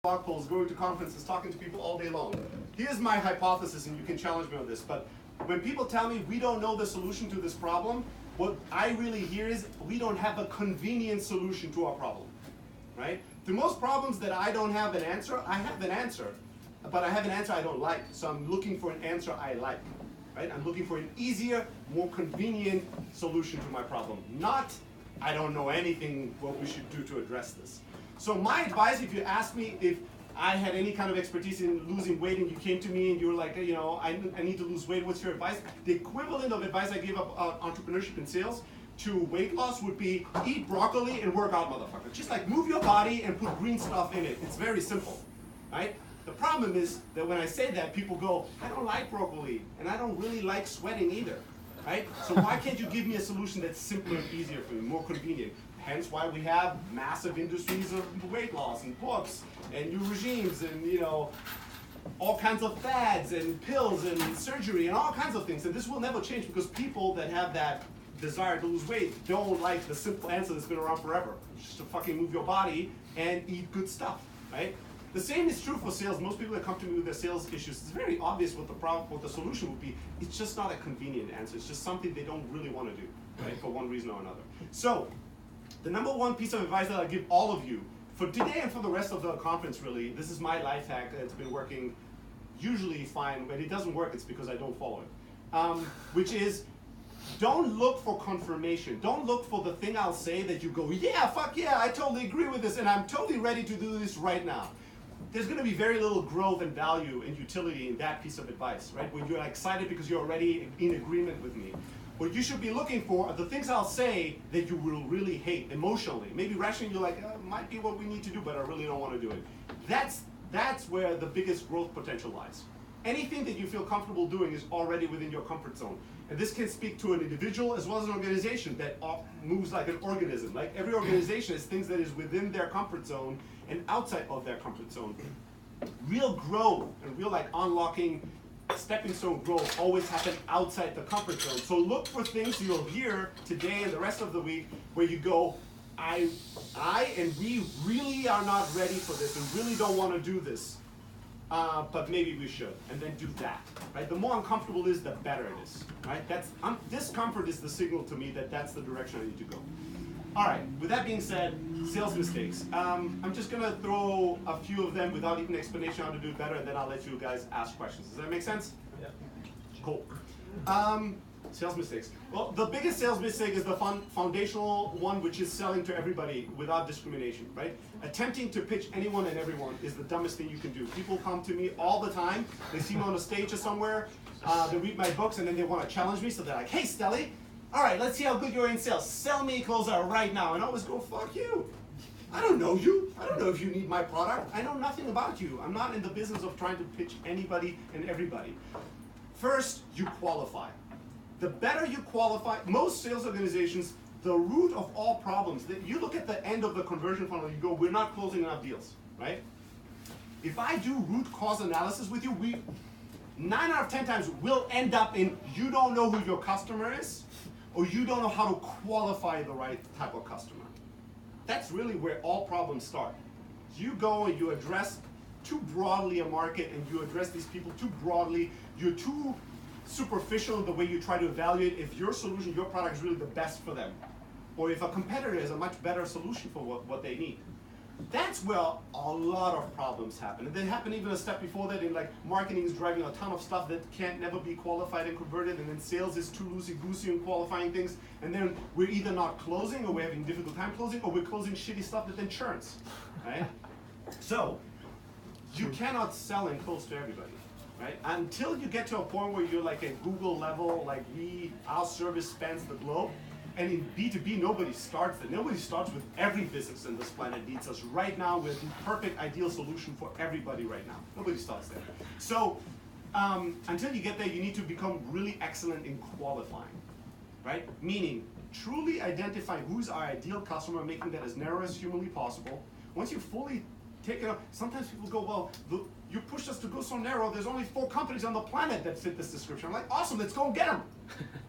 blog posts, going to conferences, talking to people all day long. Here's my hypothesis, and you can challenge me on this, but when people tell me we don't know the solution to this problem, what I really hear is we don't have a convenient solution to our problem, right? To most problems that I don't have an answer, I have an answer, but I have an answer I don't like, so I'm looking for an answer I like, right? I'm looking for an easier, more convenient solution to my problem, not I don't know anything what we should do to address this. So my advice, if you ask me if I had any kind of expertise in losing weight and you came to me and you were like, you know, I need to lose weight, what's your advice? The equivalent of advice I give up entrepreneurship and sales to weight loss would be eat broccoli and work out, motherfucker. Just like move your body and put green stuff in it. It's very simple, right? The problem is that when I say that, people go, I don't like broccoli and I don't really like sweating either, right? So why can't you give me a solution that's simpler and easier for me, more convenient? Hence why we have massive industries of weight loss and books and new regimes and, you know, all kinds of fads and pills and surgery and all kinds of things. And this will never change because people that have that desire to lose weight don't like the simple answer that's been around forever. Just to fucking move your body and eat good stuff, right? The same is true for sales. Most people that come to me with their sales issues, it's very obvious what the problem, what the solution would be. It's just not a convenient answer. It's just something they don't really want to do, right? For one reason or another. So, the number one piece of advice that I give all of you, for today and for the rest of the conference really, this is my life hack that's been working usually fine. When it doesn't work, it's because I don't follow it. Which is, don't look for confirmation. Don't look for the thing I'll say that you go, yeah, fuck yeah, I totally agree with this and I'm totally ready to do this right now. There's going to be very little growth and value and utility in that piece of advice, right? When you're excited because you're already in agreement with me. What you should be looking for are the things I'll say that you will really hate emotionally. Maybe rationally you're like, might be what we need to do, but I really don't want to do it. That's where the biggest growth potential lies. Anything that you feel comfortable doing is already within your comfort zone. And this can speak to an individual as well as an organization that moves like an organism. Like every organization has things that is within their comfort zone and outside of their comfort zone. Real growth and real like unlocking stepping stone growth always happen outside the comfort zone. So look for things you'll hear today and the rest of the week where you go, I and we really are not ready for this and really don't want to do this, but maybe we should, and then do that, right? The more uncomfortable it is, the better it is, right? Discomfort is the signal to me that that's the direction I need to go. All right, with that being said, sales mistakes. I'm just gonna throw a few of them without even explanation how to do it better, and then I'll let you guys ask questions. Does that make sense? Yeah. Cool. Sales mistakes. Well, the biggest sales mistake is the foundational one, which is selling to everybody without discrimination, right? Attempting to pitch anyone and everyone is the dumbest thing you can do. People come to me all the time. They see me on a stage or somewhere. They read my books, and then they want to challenge me. So they're like, hey, Steli, all right, let's see how good you're in sales. Sell me a closer right now. And I always go, fuck you. I don't know you. I don't know if you need my product. I know nothing about you. I'm not in the business of trying to pitch anybody and everybody. First, you qualify. The better you qualify, most sales organizations, the root of all problems, that you look at the end of the conversion funnel, you go, we're not closing enough deals, right? If I do root cause analysis with you, 9 out of 10 times we'll end up in you don't know who your customer is, or you don't know how to qualify the right type of customer. That's really where all problems start. You go and you address too broadly a market and you address these people too broadly, you're too superficial in the way you try to evaluate if your solution, your product is really the best for them, or if a competitor is a much better solution for what they need. That's where a lot of problems happen. And they happen even a step before that in like marketing is driving a ton of stuff that can't never be qualified and converted, and then sales is too loosey-goosey in qualifying things, and then we're either not closing or we're having a difficult time closing, or we're closing shitty stuff that then churns, right? So, you cannot sell and close to everybody. Right? Until you get to a point where you're like at Google level, like our service spans the globe, and in B2B nobody starts there. Nobody starts with every business in this planet needs us right now with the perfect ideal solution for everybody right now. Nobody starts there. So until you get there, you need to become really excellent in qualifying, right? Meaning truly identifying who's our ideal customer, making that as narrow as humanly possible. Once you fully take it up, sometimes people go, well, you pushed us to go so narrow, there's only 4 companies on the planet that fit this description. I'm like, awesome, let's go and get them.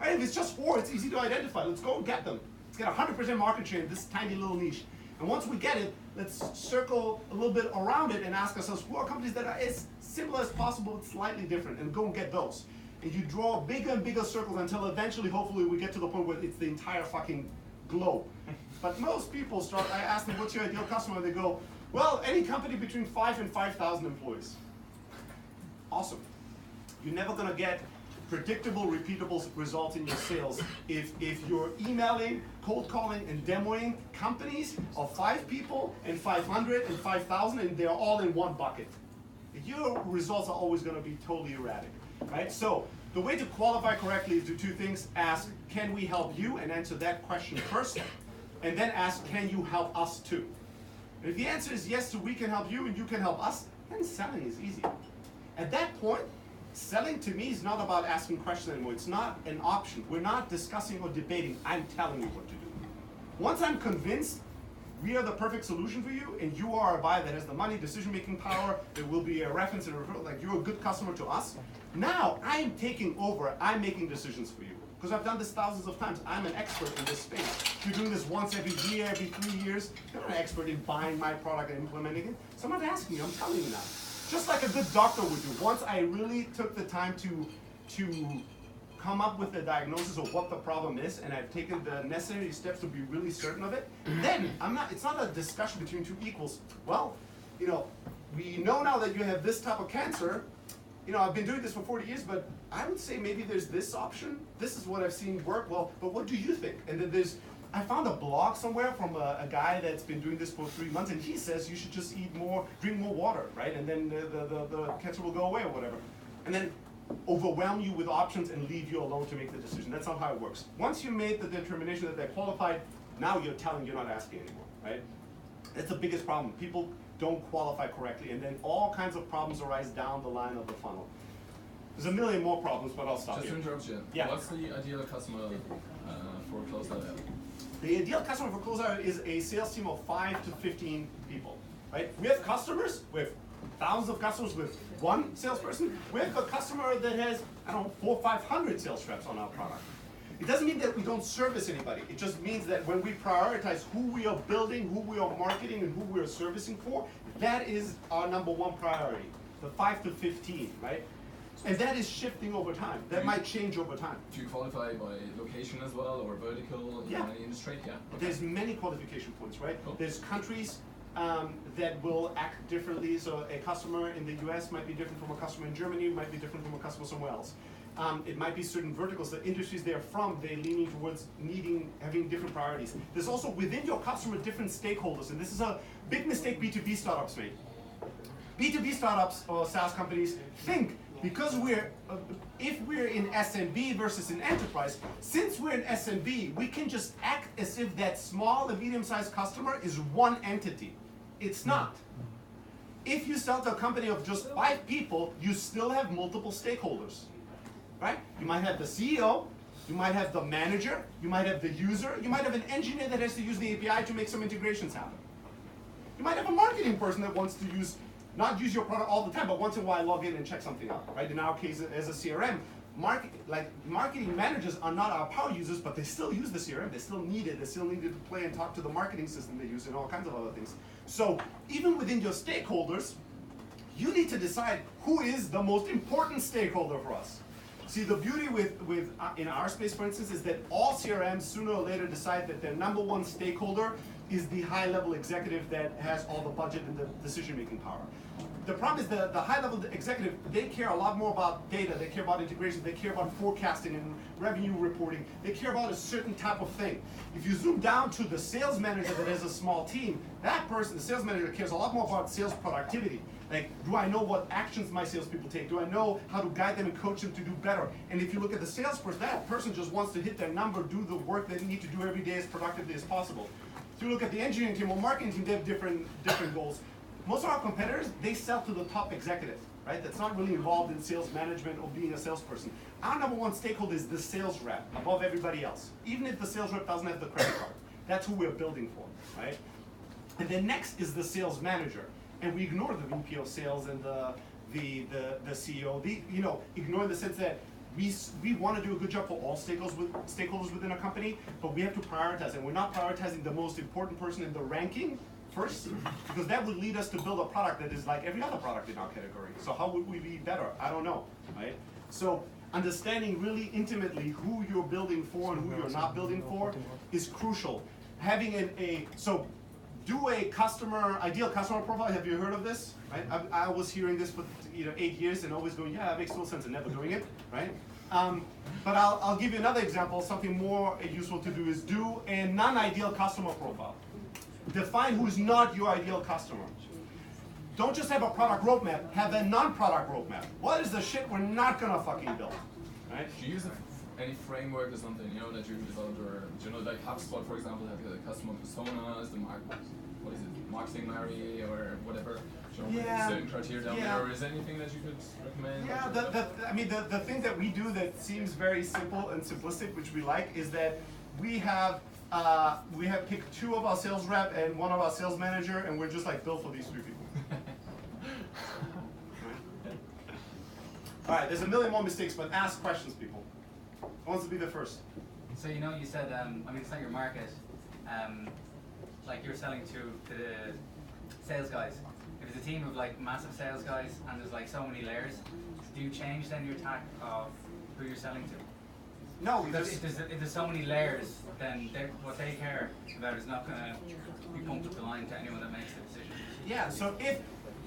Right? If it's just 4, it's easy to identify. Let's go and get them. Let's get 100% market share in this tiny little niche. And once we get it, let's circle a little bit around it and ask ourselves, who are companies that are as similar as possible but slightly different, and go and get those. And you draw bigger and bigger circles until eventually, hopefully, we get to the point where it's the entire fucking globe. But most people start, I ask them, what's your ideal customer? They go, well, any company between 5 and 5,000 employees. Awesome. You're never gonna get predictable, repeatable results in your sales if you're emailing, cold calling, and demoing companies of 5 people and 500 and 5,000, and they're all in one bucket. Your results are always gonna be totally erratic, right? So the way to qualify correctly is do 2 things. Ask, can we help you? And answer that question first. And then ask, can you help us too? And if the answer is yes to we can help you and you can help us, then selling is easy. At that point, selling to me is not about asking questions anymore. It's not an option. We're not discussing or debating. I'm telling you what to do. Once I'm convinced we are the perfect solution for you, and you are a buyer that has the money, decision-making power, there will be a reference and a referral, like you're a good customer to us, now I'm taking over, I'm making decisions for you. Because I've done this thousands of times. I'm an expert in this space. If you're doing this once every year, every 3 years, you're not an expert in buying my product and implementing it. So I'm not asking you, I'm telling you now. Just like a good doctor would do. Once I really took the time to come up with the diagnosis of what the problem is, and I've taken the necessary steps to be really certain of it, then it's not a discussion between 2 equals. Well, we know now that you have this type of cancer. I've been doing this for 40 years, but I would say maybe there's this option. This is what I've seen work well, but what do you think? And then I found a blog somewhere from a guy that's been doing this for 3 months, and he says you should just eat more, drink more water, right? And then the cancer will go away or whatever. And then overwhelm you with options and leave you alone to make the decision. That's not how it works. Once you made the determination that they're qualified, now you're telling, you're not asking anymore, right? That's the biggest problem. People don't qualify correctly, and then all kinds of problems arise down the line of the funnel. There's a million more problems, but I'll stop here. Just to interrupt you, yeah. What's the ideal customer for closeout? The ideal customer for closeout is a sales team of 5 to 15 people, right? We have customers with thousands of customers with 1 salesperson. We have a customer that has, 400 or 500 sales reps on our product. It doesn't mean that we don't service anybody. It just means that when we prioritize who we are building, who we are marketing, and who we are servicing for, that is our #1 priority, the 5 to 15, right? And that is shifting over time. That might change over time. Do you qualify by location as well, or vertical in any industry? Yeah. Okay. There's many qualification points, right? Cool. There's countries that will act differently. So a customer in the US might be different from a customer in Germany, might be different from a customer somewhere else. It might be certain verticals, the industries they're from, they're leaning towards having different priorities. There's also within your customer different stakeholders, and this is a big mistake B2B startups make. B2B startups or SaaS companies think because if we're in SMB versus in enterprise, since we're in SMB, we can just act as if that small and medium-sized customer is one entity. It's not. If you sell to a company of just 5 people, you still have multiple stakeholders. Right? You might have the CEO, you might have the manager, you might have the user, you might have an engineer that has to use the API to make some integrations happen. You might have a marketing person that wants to not use your product all the time, but once in a while log in and check something out. Right? In our case, as a CRM, marketing managers are not our power users, but they still use the CRM. They still need it. They still need it to play and talk to the marketing system they use and all kinds of other things. So even within your stakeholders, you need to decide who is the most important stakeholder for us. See, the beauty in our space, for instance, is that all CRMs sooner or later decide that their #1 stakeholder is the high-level executive that has all the budget and the decision-making power. The problem is the high-level executive, they care a lot more about data, they care about integration, they care about forecasting and revenue reporting, they care about a certain type of thing. If you zoom down to the sales manager that has a small team, that person, the sales manager, cares a lot more about sales productivity. Like, do I know what actions my salespeople take? Do I know how to guide them and coach them to do better? And if you look at the salesperson, that person just wants to hit their number, do the work they need to do every day as productively as possible. If you look at the engineering team or marketing team, they have different goals. Most of our competitors, they sell to the top executive, right? That's not really involved in sales management or being a salesperson. Our #1 stakeholder is the sales rep above everybody else. Even if the sales rep doesn't have the credit card, that's who we're building for, right? And then next is the sales manager. And we ignore the VP of sales and the CEO. Ignore in the sense that we want to do a good job for all stakeholders within a company, but we have to prioritize, and we're not prioritizing the most important person in the ranking first? Because that would lead us to build a product that is like every other product in our category. So how would we be better? I don't know, right? So understanding really intimately who you're building for and who you're not building for is crucial. Having so do a ideal customer profile. Have you heard of this? Right? I was hearing this for 8 years and always going, yeah, it makes no sense, and never doing it, right? But I'll give you another example. Something more useful to do is do a non-ideal customer profile. Define who's not your ideal customer. Don't just have a product roadmap, have a non-product roadmap. What is the shit we're not gonna fucking build? Right? Do you use any framework or something, that you developed, or like HubSpot, for example, have the customer personas, what is it, marketing Mary or whatever? Certain criteria down there, or is there anything that you could recommend? Yeah, the thing that we do that seems very simple and simplistic, which we like, is that we have picked 2 of our sales rep and 1 of our sales manager, and we're just like built for these 3 people. All right, there's a million more mistakes, but ask questions, people. Who wants to be the first? So you said, it's not your market, like you're selling to the sales guys. If it's a team of like massive sales guys and there's like so many layers, do you change then your tack of who you're selling to? No, because if there's so many layers, then what they care about is not going to be pumped up the line to anyone that makes the decision. Yeah,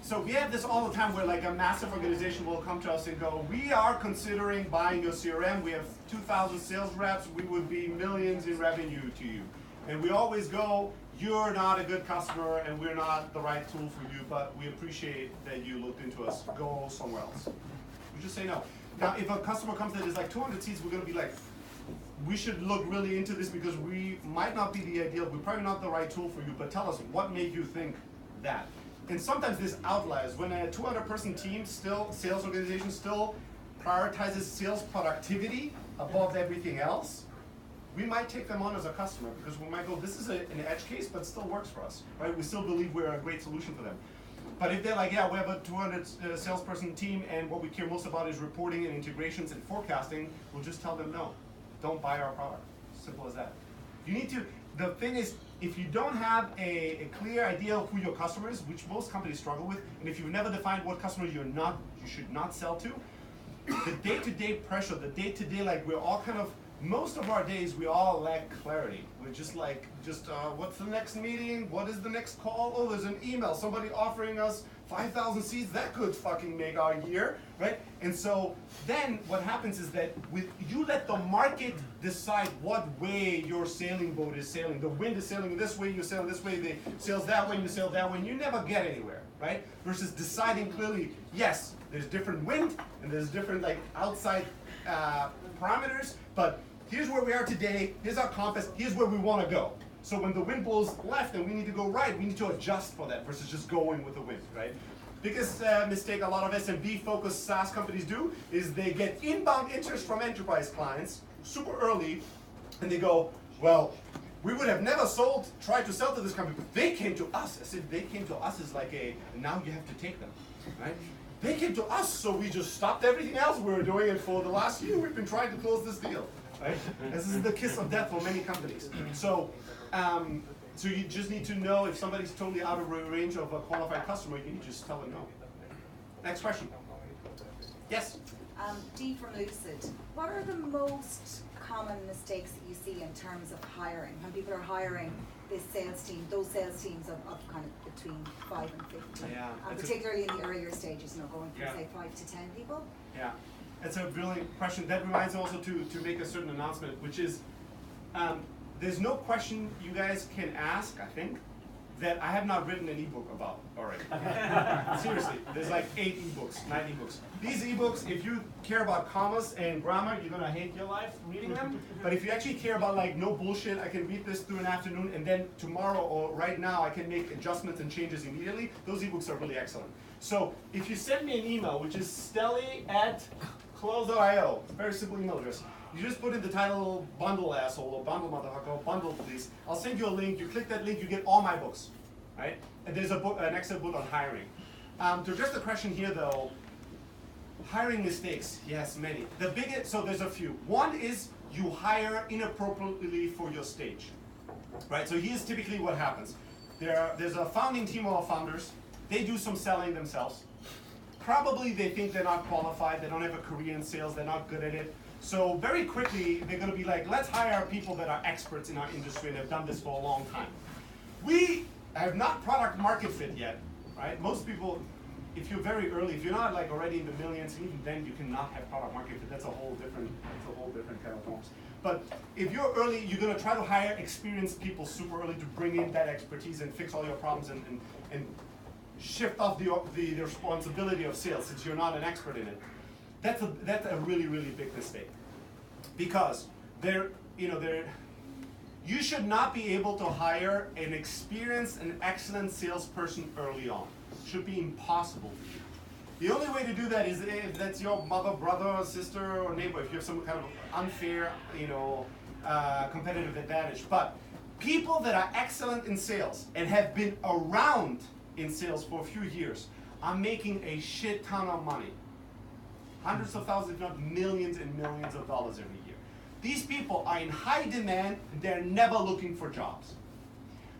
so we have this all the time where like a massive organization will come to us and go, we are considering buying your CRM. We have 2,000 sales reps. We would be millions in revenue to you. And we always go, you're not a good customer and we're not the right tool for you, but we appreciate that you looked into us. Go somewhere else. We just say no. Now, if a customer comes that is like 200 seats, we're going to be like, we should look really into this because we might not be the ideal. We're probably not the right tool for you, but tell us what made you think that. And sometimes there's outliers. When a 200-person team sales organization still prioritizes sales productivity above everything else, we might take them on as a customer because we might go, this is an edge case, but still works for us, right? We still believe we're a great solution for them. But if they're like, yeah, we have a 200 salesperson team and what we care most about is reporting and integrations and forecasting, we'll just tell them no, don't buy our product. Simple as that. You need to, the thing is, if you don't have a clear idea of who your customer is, which most companies struggle with, and if you've never defined what customer you should not sell to, the day-to-day pressure, the day-to-day, like we're all kind of, most of our days we all lack clarity. We're just like, what's the next meeting? What is the next call? Oh, there's an email, somebody offering us 5,000 seats, that could fucking make our year, right? And so then what happens is that you let the market decide what way your sailing boat is sailing. The wind is sailing this way, you sail this way, the sails that way, you sail that way, and you never get anywhere, right? Versus deciding clearly, yes, there's different wind, and there's different like outside parameters, but here's where we are today, here's our compass, here's where we want to go. So when the wind blows left and we need to go right, we need to adjust for that versus just going with the wind, right? Biggest mistake a lot of SMB-focused SaaS companies do is they get inbound interest from enterprise clients super early, and they go, well, we would have never tried to sell to this company, but they came to us. As if they came to us as like now you have to take them, right? They came to us, so we just stopped everything else we were doing, and for the last year, we've been trying to close this deal. Right? This is the kiss of death for many companies. So you just need to know if somebody's totally out of range of a qualified customer, you need to just tell them no. Next question. Yes? Dee from Lucid, what are the most common mistakes that you see in terms of hiring? When people are hiring this sales team, those sales teams of kind of between 5 and 15, yeah, and particularly in the earlier stages, going from say 5 to 10 people? Yeah. That's a brilliant question. That reminds me also to make a certain announcement, which is there's no question you guys can ask, I think, that I have not written an ebook about already. Seriously, there's like 8 ebooks, 9 ebooks. These ebooks, if you care about commas and grammar, you're gonna hate your life reading them. But if you actually care about like no bullshit, I can read this through an afternoon and then tomorrow or right now I can make adjustments and changes immediately. Those ebooks are really excellent. So if you send me an email, which is steli@close.io, very simple email address. You just put in the title, bundle asshole, or bundle motherfucker, or bundle please. I'll send you a link, you click that link, you get all my books, right? And there's an excellent book on hiring. To address the question here though, hiring mistakes, yes, many. So there's a few. One is you hire inappropriately for your stage, right? So here's typically what happens. There's a founding team of founders. They do some selling themselves. Probably they think they're not qualified, they don't have a career in sales, they're not good at it. So very quickly, they're gonna be like, let's hire people that are experts in our industry and have done this for a long time. We have not product market fit yet, right? Most people, if you're very early, if you're not like already in the millions, even then you cannot have product market fit. That's a whole different kind of forms. But if you're early, you're gonna try to hire experienced people super early to bring in that expertise and fix all your problems and shift off the responsibility of sales since you're not an expert in it. That's a really, really big mistake. Because you should not be able to hire an experienced and excellent salesperson early on. It should be impossible for you. The only way to do that is if that's your mother, brother, sister, or neighbor, if you have some kind of unfair, competitive advantage. But people that are excellent in sales and have been around in sales for a few years are making a shit ton of money. Hundreds of thousands, if not millions and millions of dollars every year. These people are in high demand and they're never looking for jobs.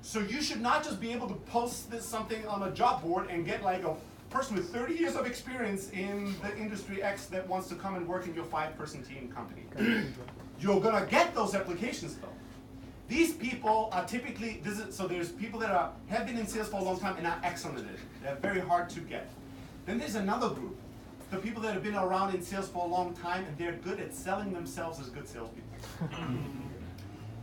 So you should not just be able to post something on a job board and get like a person with 30 years of experience in the industry X that wants to come and work in your 5-person team company. You're gonna get those applications though. These people are typically, so there's people that have been in sales for a long time and are excellent at it. They're very hard to get. Then there's another group. The people that have been around in sales for a long time and they're good at selling themselves as good salespeople.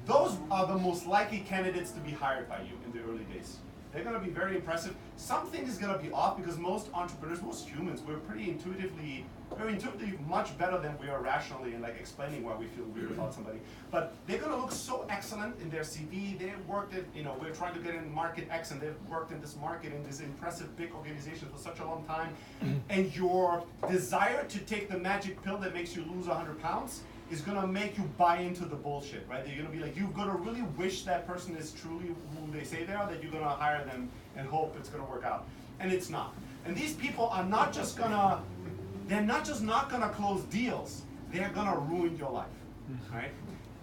Those are the most likely candidates to be hired by you in the early days. They're gonna be very impressive. Something is gonna be off because most entrepreneurs, most humans, we're intuitively much better than we are rationally in like explaining why we feel weird about somebody. But they're gonna look so excellent in their CV. They've worked at, we're trying to get in market X and they've worked in this market in this impressive big organization for such a long time. And your desire to take the magic pill that makes you lose 100 pounds is gonna make you buy into the bullshit, right? You're gonna be like, you're gonna really wish that person is truly who they say they are, that you're gonna hire them and hope it's gonna work out. And it's not. And these people are not just gonna, they're not just not gonna close deals, they're gonna ruin your life, right?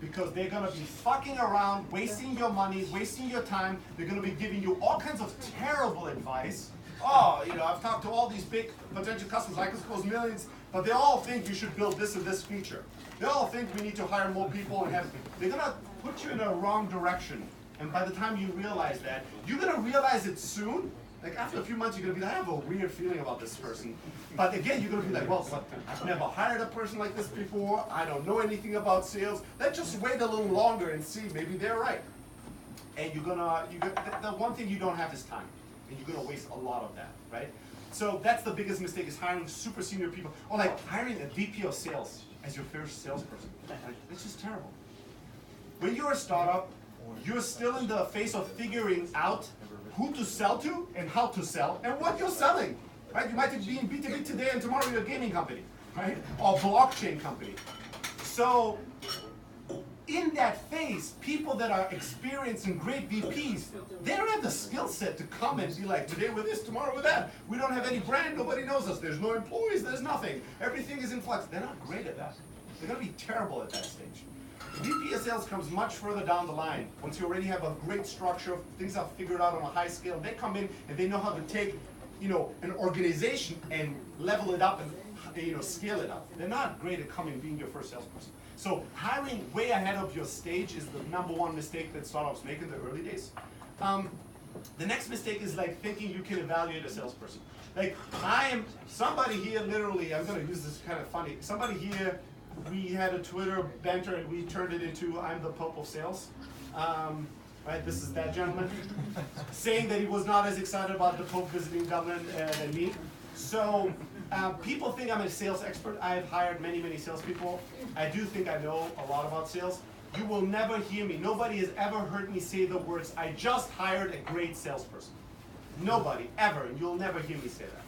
Because they're gonna be fucking around, wasting your money, wasting your time. They're gonna be giving you all kinds of terrible advice. Oh, I've talked to all these big potential customers, I could close millions, but they all think you should build this and this feature. They all think we need to hire more people and they're gonna put you in a wrong direction. And by the time you realize that, you're gonna realize it soon. Like after a few months, you're gonna be like, I have a weird feeling about this person. But again, you're gonna be like, well, I've never hired a person like this before. I don't know anything about sales. Let's just wait a little longer and see, maybe they're right. And the one thing you don't have is time. And you're gonna waste a lot of that, right? So that's the biggest mistake, is hiring super senior people. Or like hiring a VP of sales as your first salesperson. It's just terrible. When you're a startup, you're still in the phase of figuring out who to sell to and how to sell and what you're selling, right? You might be in B2B today and tomorrow you're a gaming company, right? Or blockchain company. So in that phase, people that are experienced and great VPs, they don't have the skill set to come and be like, today we're this, tomorrow we're that. We don't have any brand, nobody knows us. There's no employees, there's nothing. Everything is in flux. They're not great at that. They're gonna be terrible at that stage. VP of sales comes much further down the line. Once you already have a great structure, things are figured out on a high scale, they come in and they know how to take, an organization and level it up and scale it up. They're not great at being your first salesperson. So hiring way ahead of your stage is the #1 mistake that startups make in the early days. The next mistake is like thinking you can evaluate a salesperson. Like somebody here literally, I'm gonna use this kind of funny, somebody here, we had a Twitter banter and we turned it into I'm the Pope of sales. Right, this is that gentleman saying that he was not as excited about the Pope visiting Dublin than me. So people think I'm a sales expert. I've hired many, many salespeople. I do think I know a lot about sales. You will never hear me. Nobody has ever heard me say the words, I just hired a great salesperson. Nobody, ever. And you'll never hear me say that.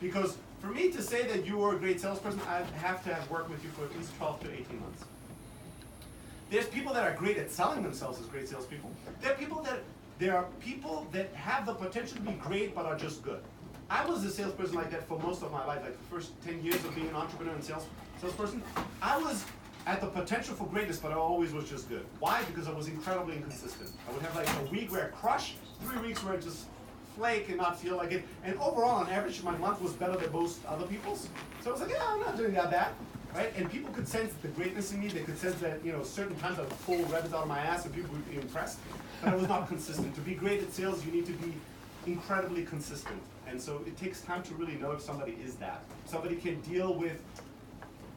Because for me to say that you are a great salesperson, I have to have worked with you for at least 12 to 18 months. There's people that are great at selling themselves as great salespeople. There are people that have the potential to be great but are just good. I was a salesperson like that for most of my life, like the first 10 years of being an entrepreneur and salesperson. I was I had the potential for greatness, but I always was just good. Why? Because I was incredibly inconsistent. I would have like a week where I crush, 3 weeks where I just flake and not feel like it. And overall, on average, my month was better than most other people's. So I was like, yeah, I'm not doing that bad, right? And people could sense the greatness in me. They could sense that, certain times I would pull rabbits out of my ass and people would be impressed. But I was not consistent. To be great at sales, you need to be incredibly consistent. And so it takes time to really know if somebody is that. Somebody can deal with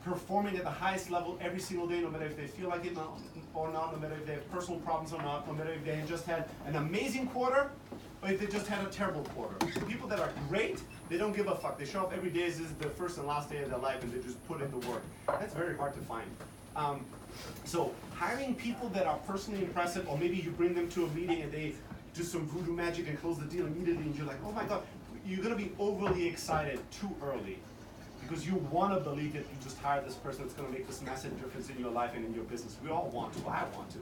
performing at the highest level every single day, no matter if they feel like it or not, no matter if they have personal problems or not, no matter if they just had an amazing quarter or if they just had a terrible quarter. People that are great, they don't give a fuck. They show up every day as this is the first and last day of their life and they just put in the work. That's very hard to find. So hiring people that are personally impressive, or maybe you bring them to a meeting and they do some voodoo magic and close the deal immediately and you're like, oh my God, you're gonna be overly excited too early. Because you want to believe that you just hired this person that's going to make this massive difference in your life and in your business. We all want to. I want to.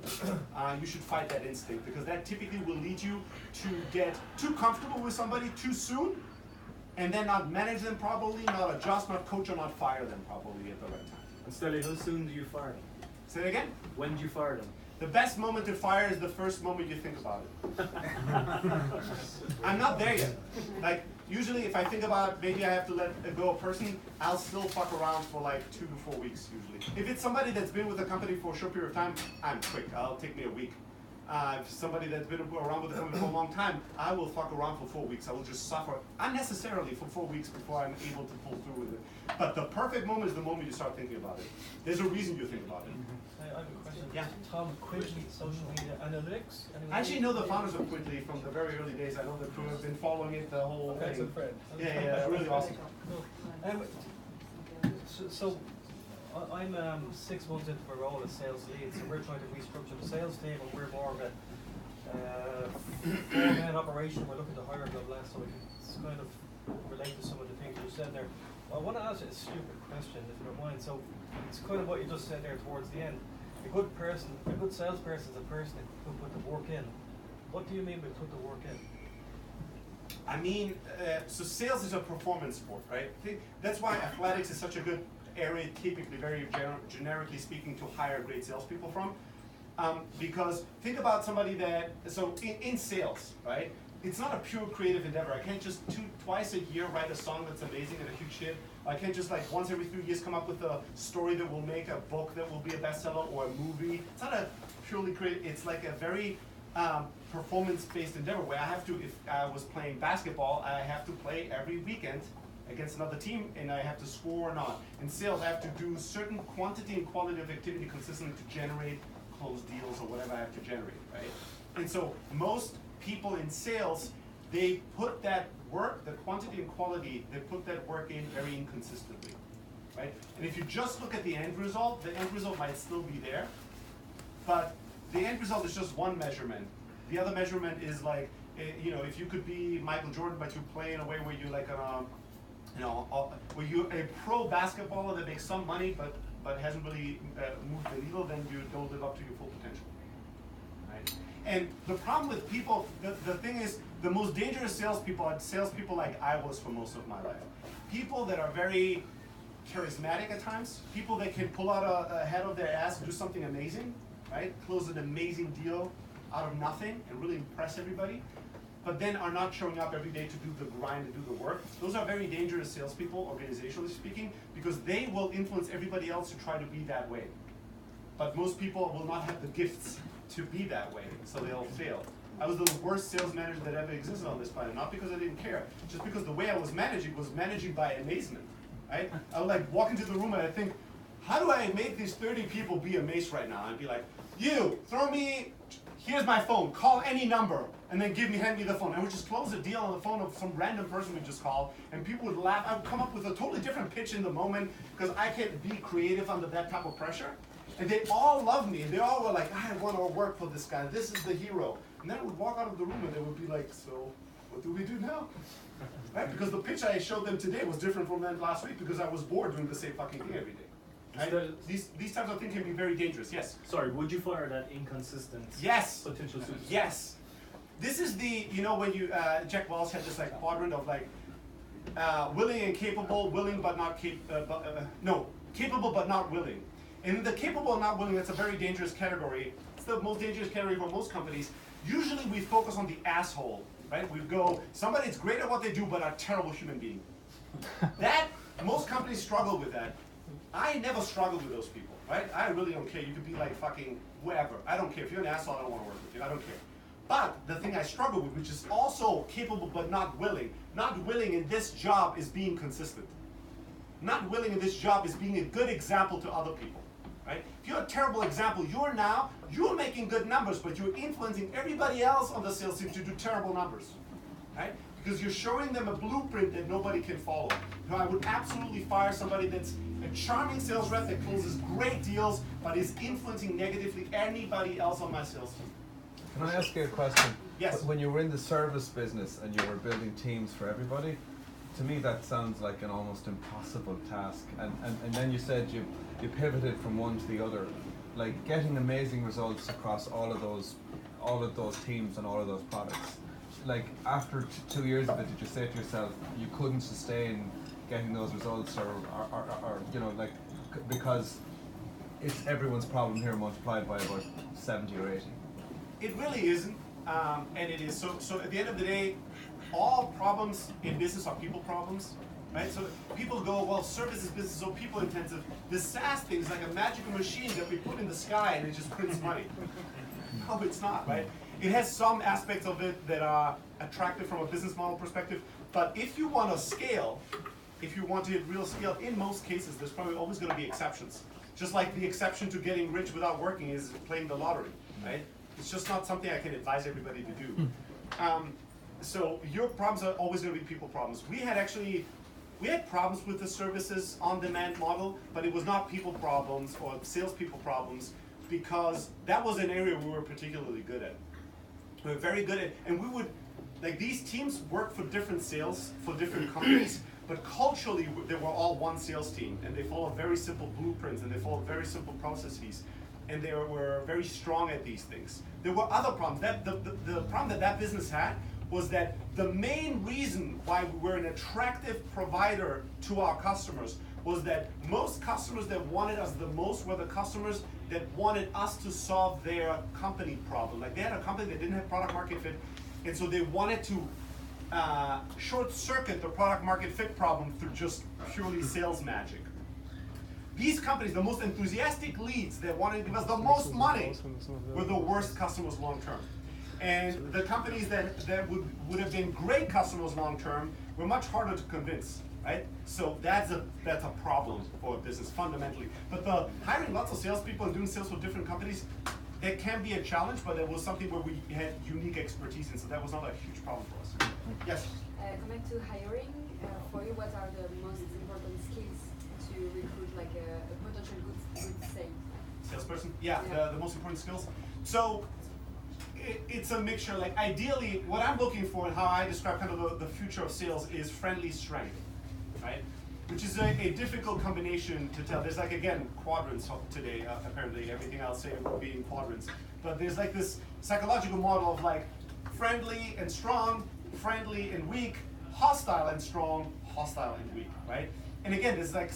You should fight that instinct because that typically will lead you to get too comfortable with somebody too soon and then not manage them properly, not adjust, not coach, or not fire them properly at the right time. And Steli, how soon do you fire them? Say it again? When do you fire them? The best moment to fire is the first moment you think about it. I'm not there yet. Like, usually if I think about maybe I have to let go a person, I'll still fuck around for like 2 to 4 weeks usually. If it's somebody that's been with the company for a short period of time, I'm quick. It'll take me a week. If somebody that's been around with the company for a long time, I will fuck around for 4 weeks. I will just suffer unnecessarily for 4 weeks before I'm able to pull through with it. But the perfect moment is the moment you start thinking about it. There's a reason you think about it. I have a question. Yeah. Tom, Quickly, social media analytics? I actually know the founders of Quickly from the very early days. I know the crew have been following it the whole Okay, thing. so Fred. Yeah, really awesome. Cool. I'm 6 months into my role as sales lead, so we're trying to restructure the sales team, and we're more of a four-man operation. We're looking to hire them less, so we can kind of relate to some of the things you said there. I want to ask you a stupid question, if you don't mind. So it's kind of what you just said there towards the end. A good salesperson is a person who put the work in. What do you mean by put the work in? I mean, so sales is a performance sport, right? That's why athletics is such a good area, typically, very generically speaking, to hire great salespeople from. Because think about somebody that, so in sales, right? It's not a pure creative endeavor. I can't just twice a year write a song that's amazing and a huge hit. I can't just like once every 3 years come up with a story that will make a book that will be a bestseller or a movie. It's not a purely creative, it's like a very performance-based endeavor where I have to, if I was playing basketball, I have to play every weekend against another team and I have to score or not. In sales, I have to do certain quantity and quality of activity consistently to generate closed deals or whatever I have to generate, right? And so most people in sales, they put that work, the quantity and quality, they put that work in very inconsistently, right? And if you just look at the end result might still be there, but the end result is just one measurement. The other measurement is like, if you could be Michael Jordan, but you play in a way where you're like where you're a pro basketballer that makes some money, but hasn't really moved the needle, then you don't live up to your full potential, right? And the problem with people, the thing is, the most dangerous salespeople are salespeople like I was for most of my life. People that are very charismatic at times, people that can pull out a head of their ass and do something amazing, right? Close an amazing deal out of nothing and really impress everybody, but then are not showing up every day to do the grind and do the work. Those are very dangerous salespeople, organizationally speaking, because they will influence everybody else to try to be that way. But most people will not have the gifts to be that way, so they'll fail. I was the worst sales manager that ever existed on this planet, not because I didn't care, just because the way I was managing by amazement, right? I would like walk into the room and I think, how do I make these 30 people be amazed right now? I'd be like, here's my phone, call any number, and then hand me the phone. And we just close a deal on the phone of some random person we just called, and people would laugh. I would come up with a totally different pitch in the moment, because I can't be creative under that type of pressure. And they all loved me, and they all were like, I want to work for this guy, this is the hero. And then I would walk out of the room and they would be like, so what do we do now? Right? Because the pitch I showed them today was different from that last week because I was bored doing the same fucking thing every day. Right? These types of things can be very dangerous, yes. Sorry, would you fire that inconsistent potential superstar? Yes. This is the, when you, Jack Welch had this like quadrant of like, willing and capable, willing but not capable but not willing. And the capable and not willing, that's a very dangerous category. It's the most dangerous category for most companies. Usually we focus on the asshole, right? We go, somebody that's great at what they do, but a terrible human being. That, most companies struggle with that. I never struggled with those people, right? I really don't care. You could be like fucking whoever. I don't care. If you're an asshole, I don't want to work with you. I don't care. But the thing I struggle with, which is also capable but not willing in this job is being consistent. Not willing in this job is being a good example to other people, right? If you're a terrible example, you're making good numbers, but you're influencing everybody else on the sales team to do terrible numbers, right? Because you're showing them a blueprint that nobody can follow. Now, I would absolutely fire somebody that's a charming sales rep that closes great deals, but is influencing negatively anybody else on my sales team. Can I ask you a question? Yes. When you were in the service business and you were building teams for everybody, to me that sounds like an almost impossible task. And then you said you pivoted from one to the other. Like getting amazing results across all of those teams and all of those products. Like after 2 years of it, did you say to yourself you couldn't sustain getting those results or you know, like, because it's everyone's problem here multiplied by about 70 or 80? It really isn't, and it is. So at the end of the day, all problems in business are people problems, right? So people go, well, service is business, so people intensive. The SaaS thing is like a magical machine that we put in the sky and it just prints money. No, it's not, right? It has some aspects of it that are attractive from a business model perspective, but if you want to scale, if you want to hit real scale, in most cases, there's probably always going to be exceptions. Just like the exception to getting rich without working is playing the lottery, right? It's just not something I can advise everybody to do. So your problems are always going to be people problems. We had problems with the services on-demand model, but it was not people problems or salespeople problems, because that was an area we were particularly good at. We were very good at, and we would, like, these teams work for different sales, for different companies, but culturally they were all one sales team, and they followed very simple blueprints, and they followed very simple processes, and they were very strong at these things. There were other problems. The problem that business had was that the main reason why we were an attractive provider to our customers was that most customers that wanted us the most were the customers that wanted us to solve their company problem. Like, they had a company that didn't have product market fit, and so they wanted to short circuit the product market fit problem through just purely sales magic. These companies, the most enthusiastic leads that wanted to give us the most money, were the worst customers long term. And the companies that would have been great customers long term were much harder to convince, right? So that's a problem for a business fundamentally. But the hiring lots of salespeople and doing sales for different companies, that can be a challenge, but it was something where we had unique expertise in, so that was not a huge problem for us. Yes? Coming to hiring, for you, what are the most important skills to recruit like a potential good salesperson? Yeah. The most important skills. So it's a mixture. Like, ideally, what I'm looking for and how I describe kind of the future of sales is friendly strength, right? Which is a difficult combination to tell. There's, like, again, quadrants today, apparently. Everything I'll say will be in quadrants. But there's like this psychological model of like friendly and strong, friendly and weak, hostile and strong, hostile and weak, right? And again, there's like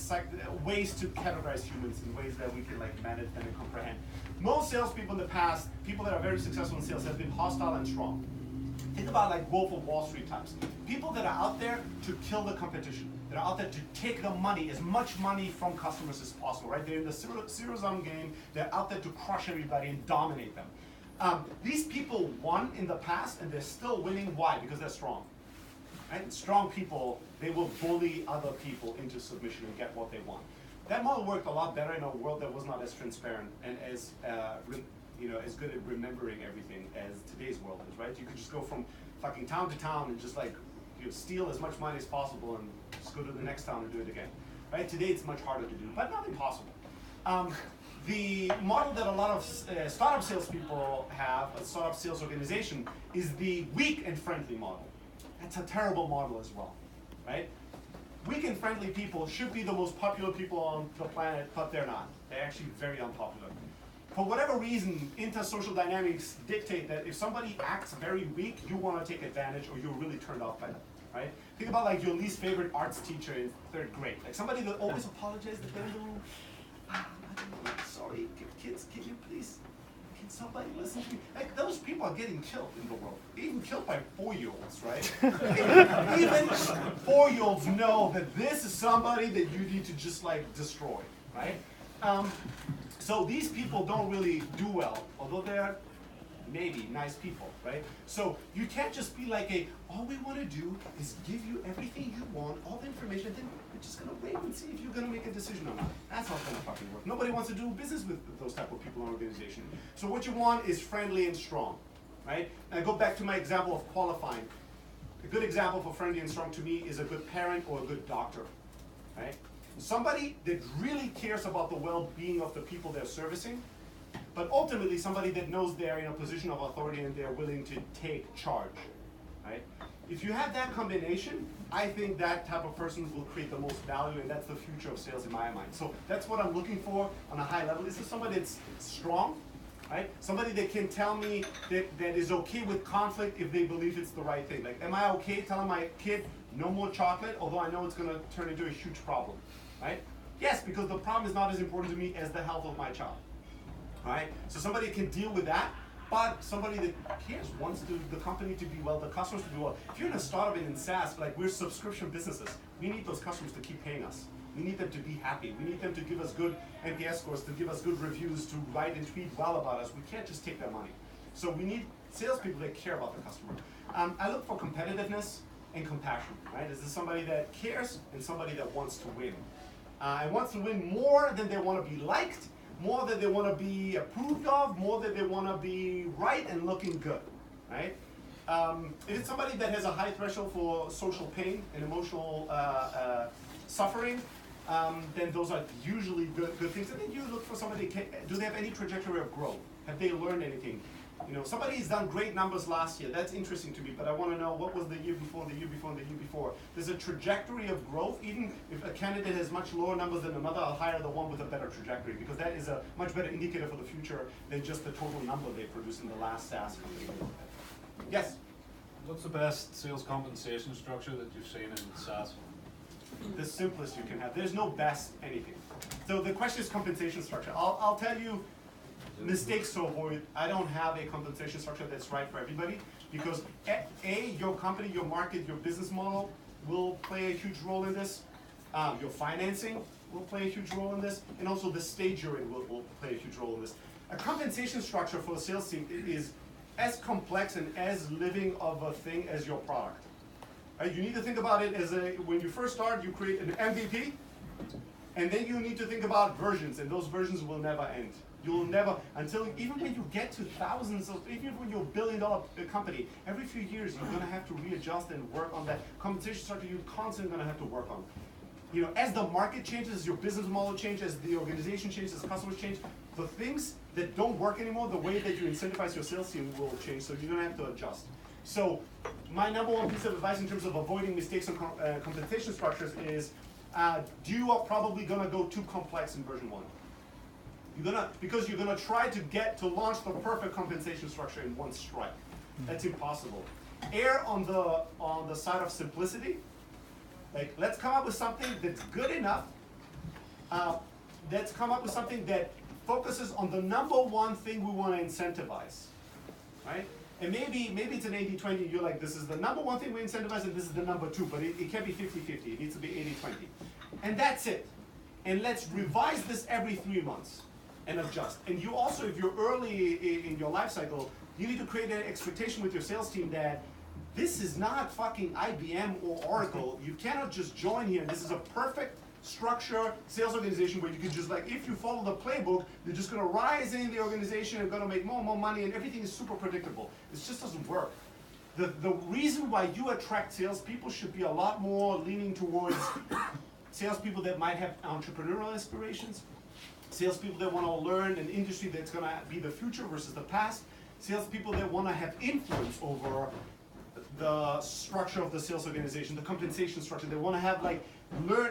ways to categorize humans in ways that we can like manage them and comprehend. Most salespeople in the past, people that are very successful in sales, have been hostile and strong. Think about like Wolf of Wall Street types. People that are out there to kill the competition, that are out there to take the money, as much money from customers as possible, right? They're in the zero-sum game. They're out there to crush everybody and dominate them. These people won in the past, and they're still winning. Why? Because they're strong. Right? Strong people, they will bully other people into submission and get what they want. That model worked a lot better in a world that was not as transparent and as as good at remembering everything as today's world is, right? You could just go from fucking town to town and just like steal as much money as possible and just go to the next town and do it again, right? Today it's much harder to do, but not impossible. The model that a lot of startup salespeople have, a startup sales organization, is the weak and friendly model. That's a terrible model as well, right? Weak and friendly people should be the most popular people on the planet, but they're not. They're actually very unpopular. For whatever reason, intersocial dynamics dictate that if somebody acts very weak, you want to take advantage or you're really turned off by them, right? Think about like your least favorite arts teacher in 3rd grade. Like somebody that always apologizes, sorry, kids, can you please, can somebody listen to me? Like, those people are getting killed in the world. Even killed by 4-year-olds, right? Even 4-year-olds know that this is somebody that you need to just like destroy, right? So these people don't really do well, although they're maybe nice people, right? So you can't just be like all we want to do is give you everything you want, all the information, then we're just gonna wait and see if you're gonna make a decision or not. That's not gonna fucking work. Nobody wants to do business with those type of people in an organization. So what you want is friendly and strong, right? And I go back to my example of qualifying. A good example for friendly and strong to me is a good parent or a good doctor, right? Somebody that really cares about the well-being of the people they're servicing, but ultimately somebody that knows they're in a position of authority and they're willing to take charge, right? If you have that combination, I think that type of person will create the most value, and that's the future of sales in my mind. So that's what I'm looking for on a high level. This is somebody that's strong, right? Somebody that can tell me that is okay with conflict if they believe it's the right thing. Like, am I okay telling my kid no more chocolate, although I know it's gonna turn into a huge problem, right? Yes, because the problem is not as important to me as the health of my child. Right? So somebody can deal with that, but somebody that cares, wants the company to be well, the customers to be well. If you're in a startup and in SaaS, like we're subscription businesses, we need those customers to keep paying us. We need them to be happy. We need them to give us good NPS scores, to give us good reviews, to write and tweet well about us. We can't just take their money. So we need salespeople that care about the customer. I look for competitiveness and compassion, right? Is this somebody that cares and somebody that wants to win? And wants to win more than they want to be liked, more that they want to be approved of, more that they want to be right and looking good, right? If it's somebody that has a high threshold for social pain and emotional suffering, then those are usually good things. And then you look for somebody, do they have any trajectory of growth? Have they learned anything? You know, somebody's done great numbers last year. That's interesting to me, but I want to know what was the year before, the year before, and the year before. There's a trajectory of growth. Even if a candidate has much lower numbers than another, I'll hire the one with a better trajectory, because that is a much better indicator for the future than just the total number they produced in the last SaaS company. Yes? What's the best sales compensation structure that you've seen in SaaS? The simplest you can have. There's no best anything. So the question is compensation structure. I'll tell you mistakes to avoid. I don't have a compensation structure that's right for everybody, because your company, your market, your business model will play a huge role in this. Your financing will play a huge role in this, and also the stage you're in will play a huge role in this. A compensation structure for a sales team is as complex and as living of a thing as your product. Right? You need to think about it as when you first start, you create an MVP, and then you need to think about versions, and those versions will never end. You'll never, even when you get to thousands of, even when you're $1 billion company, every few years you're gonna have to readjust and work on that compensation structure. You're constantly gonna have to work on. You know, as the market changes, as your business model changes, as the organization changes, as customers change, the things that don't work anymore, the way that you incentivize your sales team will change, so you're gonna have to adjust. So my number one piece of advice in terms of avoiding mistakes on compensation structures is, you are probably gonna go too complex in version 1. Because you're gonna try to launch the perfect compensation structure in one strike. That's impossible. Err on the side of simplicity. Like, let's come up with something that's good enough. Let's come up with something that focuses on the number one thing we want to incentivize, right? And maybe it's an 80-20. You're like, this is the number one thing we incentivize, and this is the number 2. But it can't be 50-50. It needs to be 80-20. And that's it. And let's revise this every 3 months and adjust. And you also, if you're early in your life cycle, you need to create an expectation with your sales team that this is not fucking IBM or Oracle. You cannot just join here. This is a perfect structure sales organization where you can just, like, if you follow the playbook, you're just gonna rise in the organization and gonna make more and more money, and everything is super predictable. It just doesn't work. The reason why you attract salespeople should be a lot more leaning towards salespeople that might have entrepreneurial aspirations, salespeople that want to learn an industry that's going to be the future versus the past, salespeople that want to have influence over the structure of the sales organization, the compensation structure. They want to have, like,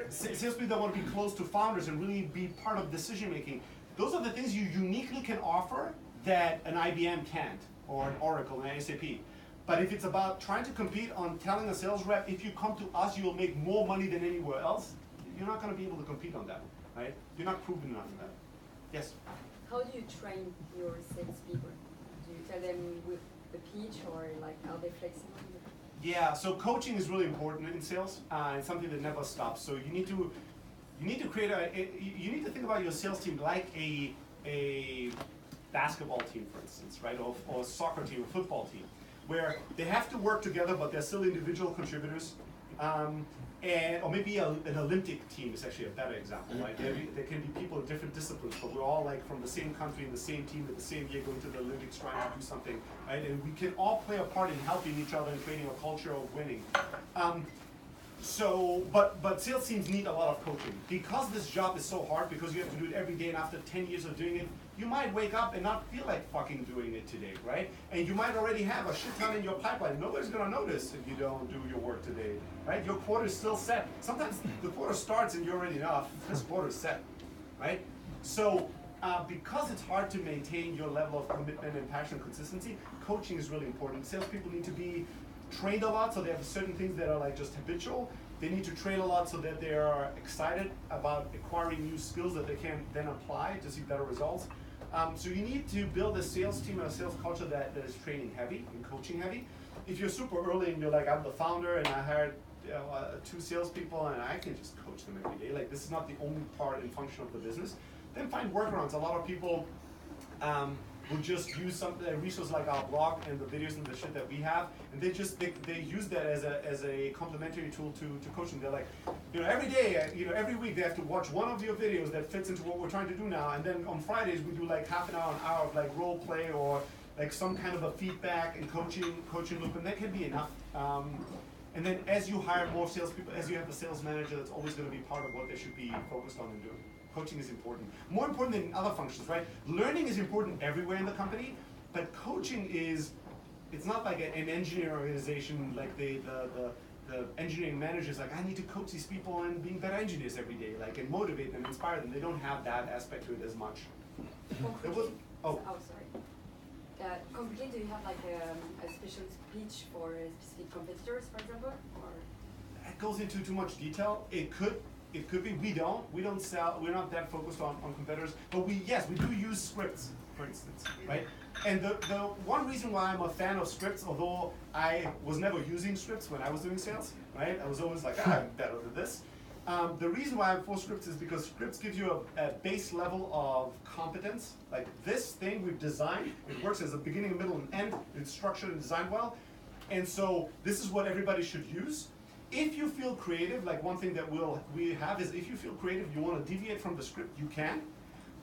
salespeople that want to be close to founders and really be part of decision making. Those are the things you uniquely can offer that an IBM can't, or an Oracle, an SAP. But if it's about trying to compete on telling a sales rep, if you come to us, you'll make more money than anywhere else, you're not going to be able to compete on that. right? You're not proving enough of that. Yes? How do you train your salespeople? Do you tell them with the pitch, or like are they flexible? Yeah, so coaching is really important in sales. It's something that never stops. So you need to create you need to think about your sales team like a basketball team, for instance, right? Or a soccer team, a football team, where they have to work together, but they're still individual contributors. Or maybe an Olympic team is actually a better example, right? There can be people in different disciplines, but we're all like from the same country and the same team at the same year going to the Olympics trying to do something, right? And we can all play a part in helping each other and creating a culture of winning. But sales teams need a lot of coaching. Because this job is so hard, because you have to do it every day, and after 10 years of doing it, you might wake up and not feel like fucking doing it today, right? And you might already have a shit ton in your pipeline. Nobody's gonna notice if you don't do your work today, right? Your quota is still set. Sometimes the quota starts and you already know, this quota is set, right? So, because it's hard to maintain your level of commitment and passion and consistency, coaching is really important. Salespeople need to be trained a lot, so they have certain things that are like just habitual. They need to train a lot so that they are excited about acquiring new skills that they can then apply to see better results. So you need to build a sales team and a sales culture that is training heavy and coaching heavy. If you're super early and you're like, I'm the founder and I hired 2 salespeople and I can just coach them every day, like this is not the only part and function of the business, then find workarounds. A lot of people will just use some resource like our blog and the videos and the shit that we have, and they use that as a complementary tool to coaching. They're like, every day, every week they have to watch one of your videos that fits into what we're trying to do now, and then on Fridays we do like half an hour of like role play or like some kind of a feedback and coaching loop, and that can be enough. And then as you hire more salespeople, as you have a sales manager, that's always going to be part of what they should be focused on and doing. Coaching is important. More important than other functions, right? Learning is important everywhere in the company, but coaching it's not like an engineering organization, like the engineering manager is like, I need to coach these people and being better engineers every day, like, and motivate them, inspire them. They don't have that aspect to it as much. Concretely, sorry. Concretely, do you have like a special speech for specific competitors, for example, or? It goes into too much detail. It could be. We don't sell. We're not that focused on competitors. But we do use scripts, for instance, right? And the one reason why I'm a fan of scripts, although I was never using scripts when I was doing sales, right? I was always like, I'm better than this. The reason why I'm for scripts is because scripts give you a base level of competence. Like this thing we've designed, it works as a beginning, middle, and end. It's structured and designed well. And so this is what everybody should use. If you feel creative, like one thing that we have is if you feel creative, you want to deviate from the script, you can.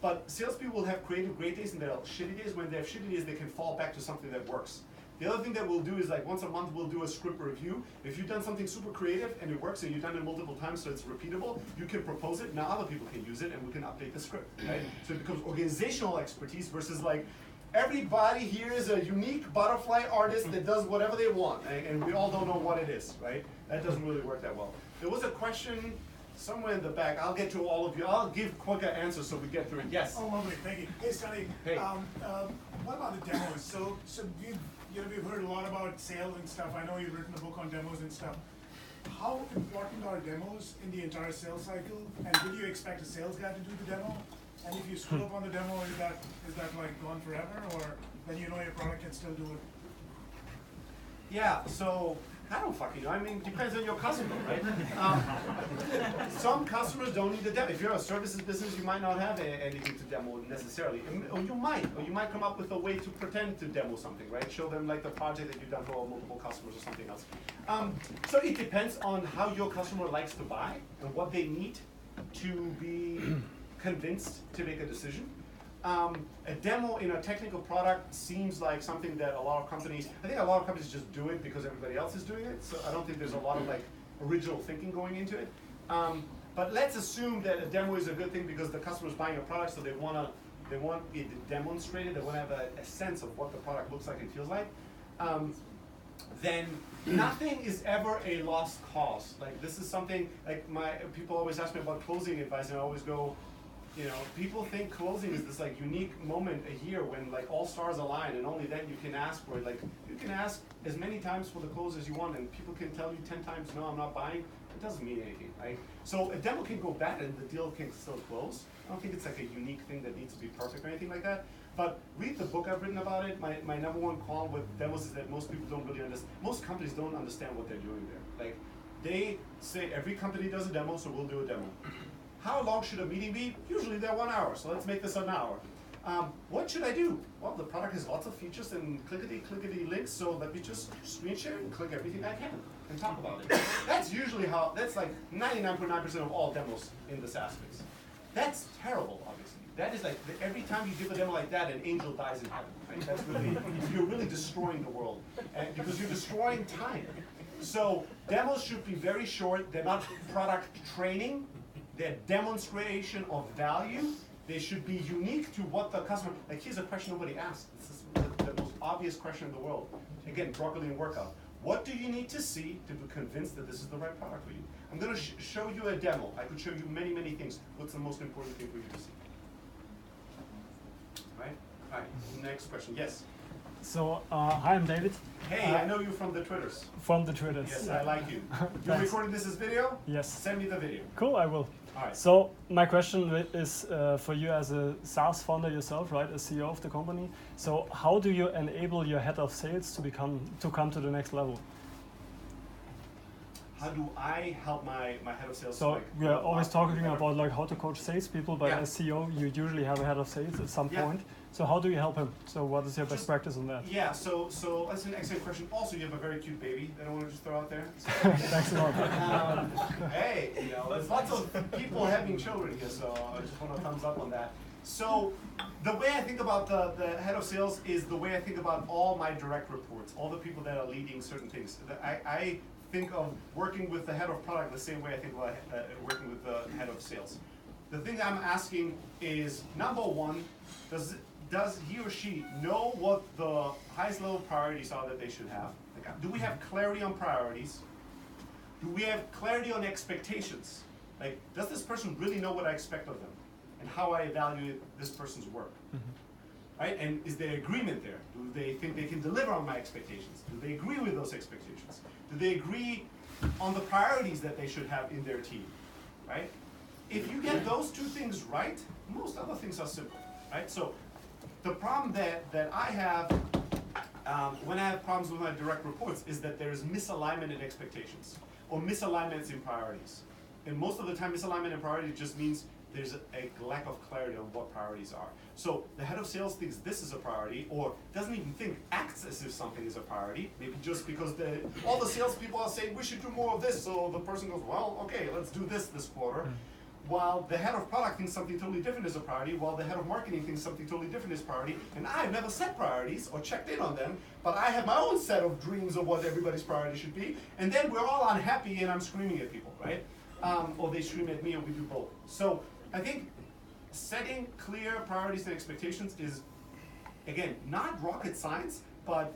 But salespeople will have creative great days and they'll have shitty days. When they have shitty days, they can fall back to something that works. The other thing that we'll do is like once a month we'll do a script review. If you've done something super creative and it works and you've done it multiple times so it's repeatable, you can propose it. Now other people can use it and we can update the script, right? So it becomes organizational expertise versus like everybody here is a unique butterfly artist that does whatever they want, and we all don't know what it is, right? That doesn't really work that well. There was a question somewhere in the back. I'll get to all of you. I'll give quicker answers so we get through it. Yes? Oh, lovely. Thank you. Hey, Steli. Hey. What about the demos? So we've heard a lot about sales and stuff. I know you've written a book on demos and stuff. How important are demos in the entire sales cycle? And would you expect a sales guy to do the demo? And if you screw up on the demo, is that like gone forever, or then you know your product can still do it? Yeah, so I don't fucking know. I mean, depends on your customer, right? Some customers don't need a demo. If you're a services business, you might not have anything to demo necessarily. Or you might come up with a way to pretend to demo something, right? Show them like the project that you've done for multiple customers or something else. So it depends on how your customer likes to buy and what they need to be convinced to make a decision. A demo in a technical product seems like something that I think a lot of companies just do it because everybody else is doing it, so I don't think there's a lot of like original thinking going into it. But let's assume that a demo is a good thing because the customer's buying a product, so they want it demonstrated, they want to have a sense of what the product looks like and feels like. Then nothing is ever a lost cause. Like this is something, like people always ask me about closing advice, and I always go, people think closing is this like unique moment a year when like all stars align and only then you can ask for it. Like you can ask as many times for the close as you want and people can tell you 10 times, no, I'm not buying. It doesn't mean anything, right? So a demo can go bad and the deal can still close. I don't think it's like a unique thing that needs to be perfect or anything like that. But read the book I've written about it. My number one call with demos is that most people don't really understand. Most companies don't understand what they're doing there. Like, they say every company does a demo, so we'll do a demo. How long should a meeting be? Usually they're 1 hour, so let's make this an hour. What should I do? Well, the product has lots of features and clickety links, so let me just screen share and click everything I can and talk about it. That's usually that's like 99.9% of all demos in the SaaS space. That's terrible, obviously. That is like, every time you give a demo like that, an angel dies in heaven, right? That's really, you're really destroying the world, because you're destroying time. So demos should be very short. They're not product training. They're demonstration of value. They should be unique to what the customer, like here's a question nobody asked. This is the most obvious question in the world. Again, broccoli and workout. What do you need to see to be convinced that this is the right product for you? I'm gonna show you a demo. I could show you many, many things. What's the most important thing for you to see? Right? All right, next question, yes? So, hi, I'm David. Hey, I know you from the Twitters. From the Twitters. Yes, I like you. You recorded this as video? Yes. Send me the video. Cool, I will. All right. So, my question is for you as a SaaS founder yourself, right, as CEO of the company. So, how do you enable your head of sales to come to the next level? How do I help my head of sales? So we are always talking about like how to coach salespeople, but Yeah. as CEO, you usually have a head of sales at some Yeah. point. So how do you help him? So what is your best practice on that? Yeah, so that's an excellent question. Also, you have a very cute baby that I want to just throw out there. Thanks a lot. Hey, there's lots of people having children here, so I just want a thumbs up on that. So the way I think about the head of sales is the way I think about all my direct reports, all the people that are leading certain things. I think of working with the head of product the same way I think about working with the head of sales. The thing I'm asking is, number one, does he or she know what the highest level priorities are that they should have? Like, do we have clarity on priorities? Do we have clarity on expectations? Like, does this person really know what I expect of them and how I evaluate this person's work? Right? And is there agreement there? Do they think they can deliver on my expectations? Do they agree with those expectations? Do they agree on the priorities that they should have in their team? Right? If you get those two things right, most other things are simple. Right? So the problem that I have when I have problems with my direct reports is that there is misalignment in expectations or misalignments in priorities. And most of the time, misalignment in priorities just means there's a lack of clarity on what priorities are. So the head of sales thinks this is a priority, or doesn't even acts as if something is a priority, maybe just because all the salespeople are saying we should do more of this, so the person goes, well, okay, let's do this quarter. While the head of product thinks something totally different is a priority, while the head of marketing thinks something totally different is priority, and I've never set priorities or checked in on them, but I have my own set of dreams of what everybody's priority should be, and then we're all unhappy and I'm screaming at people, right? Or they scream at me, or we do both. So I think setting clear priorities and expectations is, again, not rocket science, but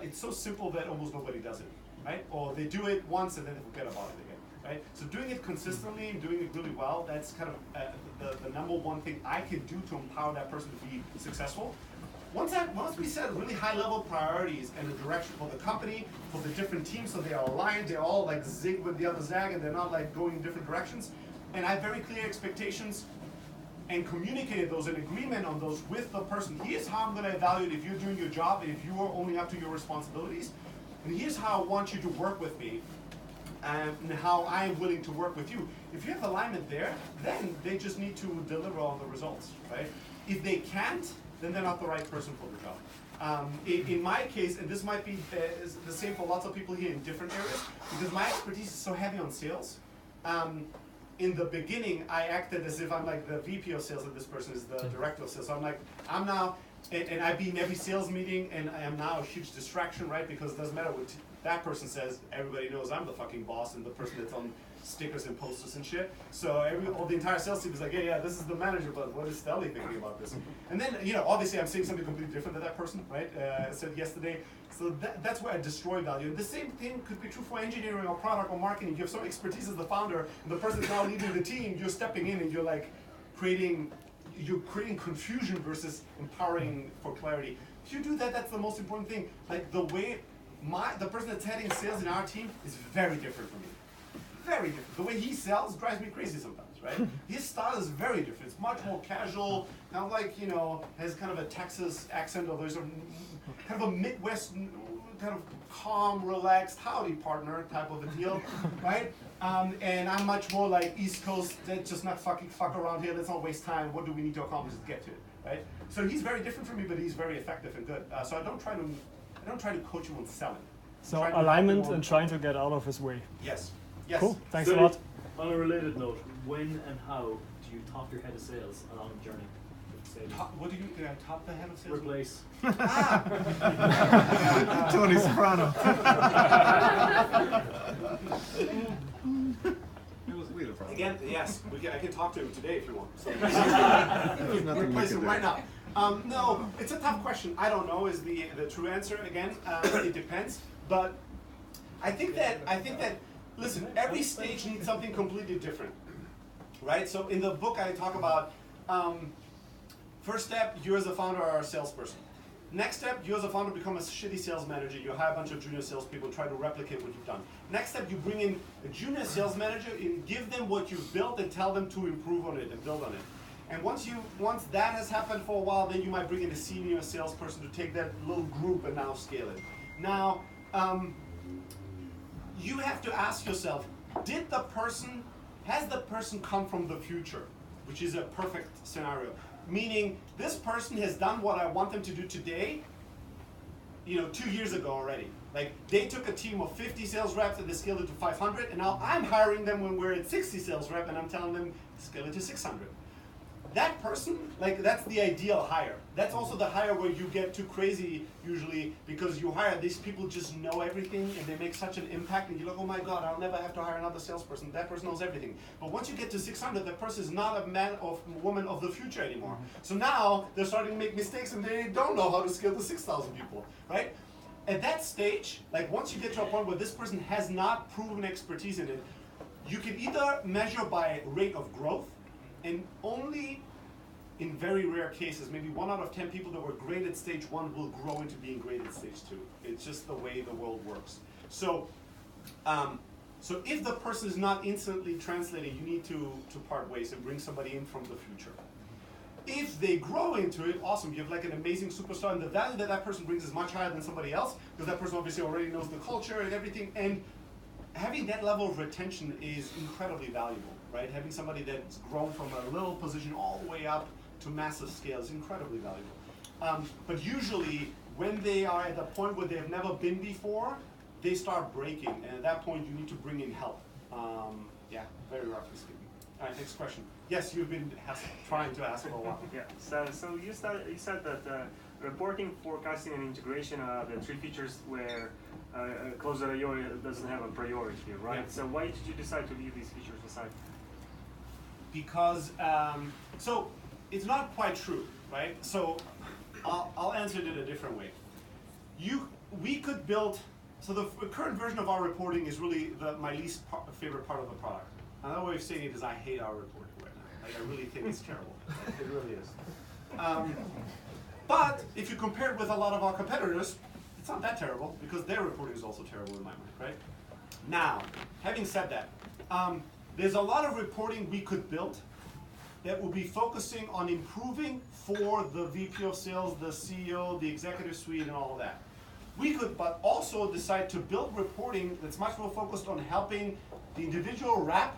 it's so simple that almost nobody does it, right? Or they do it once and then they forget about it again. Right? So doing it consistently and doing it really well, that's kind of the number one thing I can do to empower that person to be successful. Once we set really high level priorities and the direction for the company, for the different teams, so they are aligned, they're all like zig with the other zag, and they're not like going in different directions, and I have very clear expectations and communicated those in agreement on those with the person. Here's how I'm going to evaluate if you're doing your job and if you are owning up to your responsibilities, and here's how I want you to work with me, and how I'm willing to work with you. If you have alignment there, then they just need to deliver all the results, right? If they can't, then they're not the right person for the job. In my case, and this might be the same for lots of people here in different areas, because my expertise is so heavy on sales. In the beginning, I acted as if I'm like the VP of sales and this person is the director of sales. So I'm now, and I've been in every sales meeting, and I am now a huge distraction, right? Because it doesn't matter what that person says, everybody knows I'm the fucking boss and the person that's on stickers and posters and shit. So the entire sales team is like, yeah, this is the manager, but what is Steli thinking about this? And then, obviously I'm saying something completely different to that person, right? I said yesterday. So that's where I destroy value. And the same thing could be true for engineering or product or marketing. You have some expertise as the founder, and the person that's now leading the team, you're stepping in and you're like creating confusion versus empowering for clarity. If you do that, that's the most important thing. Like the way the person that's heading sales in our team is very different from me. Very different. The way he sells drives me crazy sometimes, right? His style is very different. It's much more casual, kind of like, has kind of a Texas accent, or there's kind of a Midwest, kind of calm, relaxed, howdy partner type of a deal, right? And I'm much more like East Coast, let's just not fuck around here, let's not waste time, what do we need to accomplish to get to it, right? So he's very different from me, but he's very effective and good. So I don't try to coach him on selling. So alignment and trying to get out of his way. Yes. Yes. Cool. Thanks So, a lot. On a related note, when and how do you top your head of sales along the journey? What do you top the head of sales? Replace. Tony Soprano. Again, yes, I can talk to him today if you want. So Replace him right now. No, it's a tough question. I don't know is the true answer. Again, it depends. But I think that listen, every stage needs something completely different, right? So in the book I talk about first step, you as a founder are a salesperson. Next step, you as a founder become a shitty sales manager. You hire a bunch of junior salespeople, try to replicate what you've done. Next step, you bring in a junior sales manager and give them what you've built and tell them to improve on it and build on it. And once that has happened for a while, then you might bring in a senior salesperson to take that little group and now scale it. Now, you have to ask yourself, has the person come from the future, which is a perfect scenario. Meaning, this person has done what I want them to do today, 2 years ago already. Like, they took a team of 50 sales reps and they scaled it to 500, and now I'm hiring them when we're at 60 sales rep, and I'm telling them, scale it to 600. That person, that's the ideal hire. That's also the hire where you get too crazy usually, because you hire these people just know everything and they make such an impact, and you're like, oh my God, I'll never have to hire another salesperson. That person knows everything. But once you get to 600, that person is not a man or woman of the future anymore. So now they're starting to make mistakes and they don't know how to scale to 6,000 people, right? At that stage, once you get to a point where this person has not proven expertise in it, you can either measure by rate of growth, and only in very rare cases, maybe 1 out of 10 people that were great at stage 1 will grow into being great at stage 2. It's just the way the world works. So if the person is not instantly translating, you need to part ways and bring somebody in from the future. If they grow into it, awesome, you have an amazing superstar, and the value that person brings is much higher than somebody else, because that person obviously already knows the culture and everything, and having that level of retention is incredibly valuable, right? Having somebody that's grown from a little position all the way up to massive scale is incredibly valuable. But usually, when they are at a point where they've never been before, they start breaking, and at that point, you need to bring in help. Yeah, very roughly speaking. All right, next question. Yes, you've been trying to ask for a while. Yeah, so you said that reporting, forecasting, and integration are the 3 features where Closer.io doesn't have a priority here, right? Yeah. So why did you decide to leave these features aside? Because, so it's not quite true, right? So I'll answer it in a different way. We could build, so the current version of our reporting is really my least favorite part of the product. Another way of saying it is I hate our reporting right now. I really think it's terrible. It really is. But if you compare it with a lot of our competitors, it's not that terrible, because their reporting is also terrible in my mind, right? Now, having said that, there's a lot of reporting we could build that will be focusing on improving for the VP of sales, the CEO, the executive suite, and all of that. We could, but also decide to build reporting that's much more focused on helping the individual rep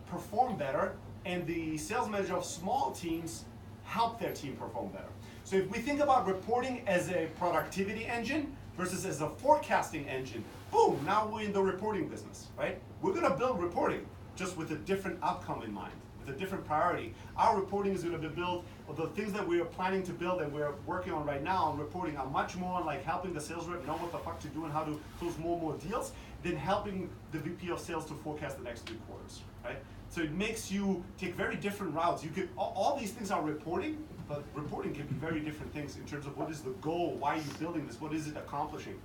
perform better, and the sales manager of small teams help their team perform better. So if we think about reporting as a productivity engine versus as a forecasting engine, boom, now we're in the reporting business, right? We're gonna build reporting just with a different outcome in mind, with a different priority. Our reporting is gonna be built, or the things that we are planning to build and we're working on right now on reporting are much more like helping the sales rep know what the fuck to do and how to close more deals than helping the VP of sales to forecast the next 3 quarters, right? So it makes you take very different routes. You could, all these things are reporting, but reporting can be very different things in terms of what is the goal, why are you building this, what is it accomplishing.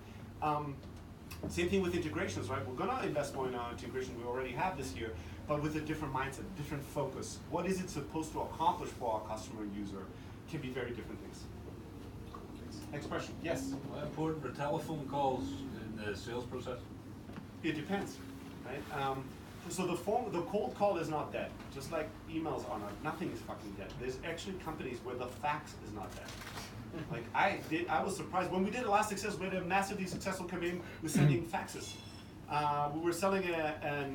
Same thing with integrations, right? We're gonna invest more in our integration we already have this year, but with a different mindset, different focus. What is it supposed to accomplish for our customer and user? Can be very different things. Next question, yes? How important are telephone calls in the sales process? It depends, right? So the cold call is not dead. Just like emails are not. Nothing is fucking dead. There's actually companies where the fax is not dead. Like I was surprised when we did Elasticsearch. We had a massively successful campaign with sending faxes. We were selling a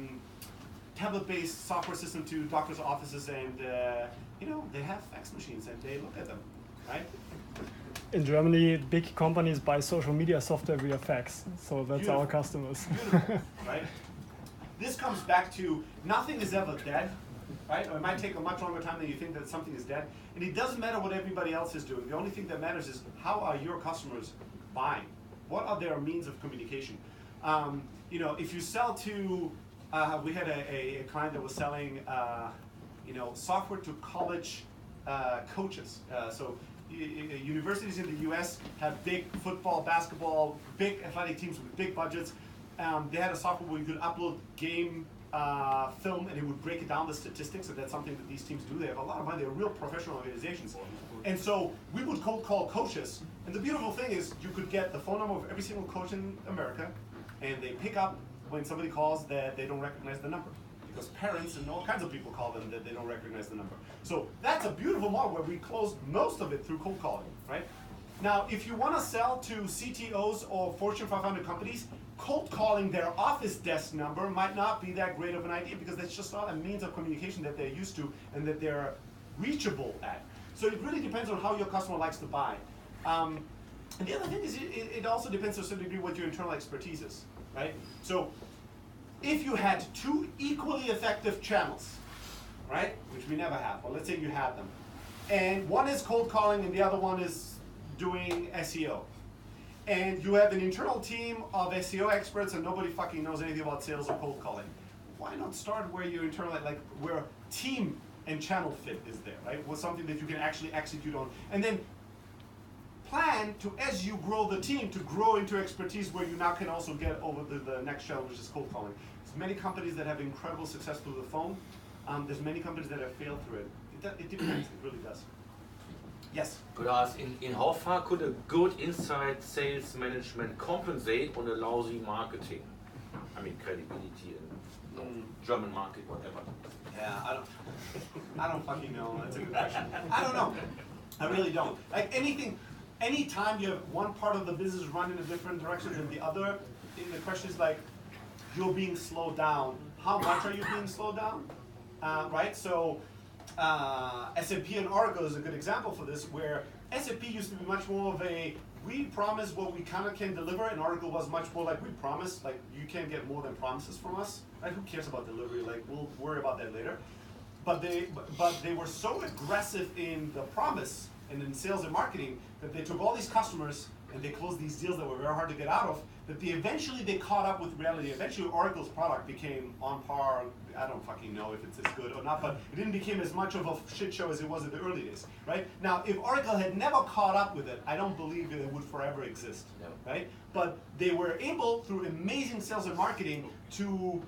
tablet-based software system to doctors' offices, and they have fax machines and they look at them, right? In Germany, big companies buy social media software via fax, so that's Beautiful. our customers. Beautiful, right? This comes back to nothing is ever dead, right? Or it might take a much longer time than you think that something is dead. And it doesn't matter what everybody else is doing. The only thing that matters is how are your customers buying? What are their means of communication? If you sell to, we had a client that was selling, software to college coaches. So universities in the US have big football, basketball, big athletic teams with big budgets. They had a software where you could upload game film and it would break it down the statistics, and that's something that these teams do. They have a lot of money. They're real professional organizations. And so we would cold call coaches. And the beautiful thing is you could get the phone number of every single coach in America, and they pick up when somebody calls that they don't recognize the number. Because parents and all kinds of people call them that they don't recognize the number. So that's a beautiful model where we closed most of it through cold calling, right? Now, if you want to sell to CTOs or Fortune 500 companies, cold calling their office desk number might not be that great of an idea because that's just not a means of communication that they're used to and that they're reachable at. So it really depends on how your customer likes to buy. And the other thing is it also depends to a certain degree what your internal expertise is, right? So if you had two equally effective channels, right, which we never have, but let's say you have them, and one is cold calling and the other one is doing SEO, and you have an internal team of SEO experts and nobody fucking knows anything about sales or cold calling, why not start where your internal, where team and channel fit is there, right? With something that you can actually execute on, and then plan to, as you grow the team, to grow into expertise where you now can also get over the next channel, which is cold calling. There's many companies that have incredible success through the phone. There's many companies that have failed through it. It depends, it really does. Yes? Could I ask, in how far could a good inside sales management compensate on a lousy marketing? I mean, credibility and German market, whatever. Yeah, I don't fucking know. That's a good question. I don't know. I really don't. Like anytime you have one part of the business run in a different direction than the other, the question is like, you're being slowed down. How much are you being slowed down? Right? So SAP and Oracle is a good example for this, where SAP used to be much more of a, we promise what we kind of can deliver, and Oracle was much more like, we promise, like you can't get more than promises from us. Right? Who cares about delivery? Like we'll worry about that later. But they were so aggressive in the promise and in sales and marketing that they took all these customers and they closed these deals that were very hard to get out of, that eventually they caught up with reality. Eventually Oracle's product became on par. I don't fucking know if it's as good or not, but it didn't become as much of a shit show as it was in the early days, right? Now, if Oracle had never caught up with it, I don't believe it would forever exist, right? But they were able, through amazing sales and marketing, to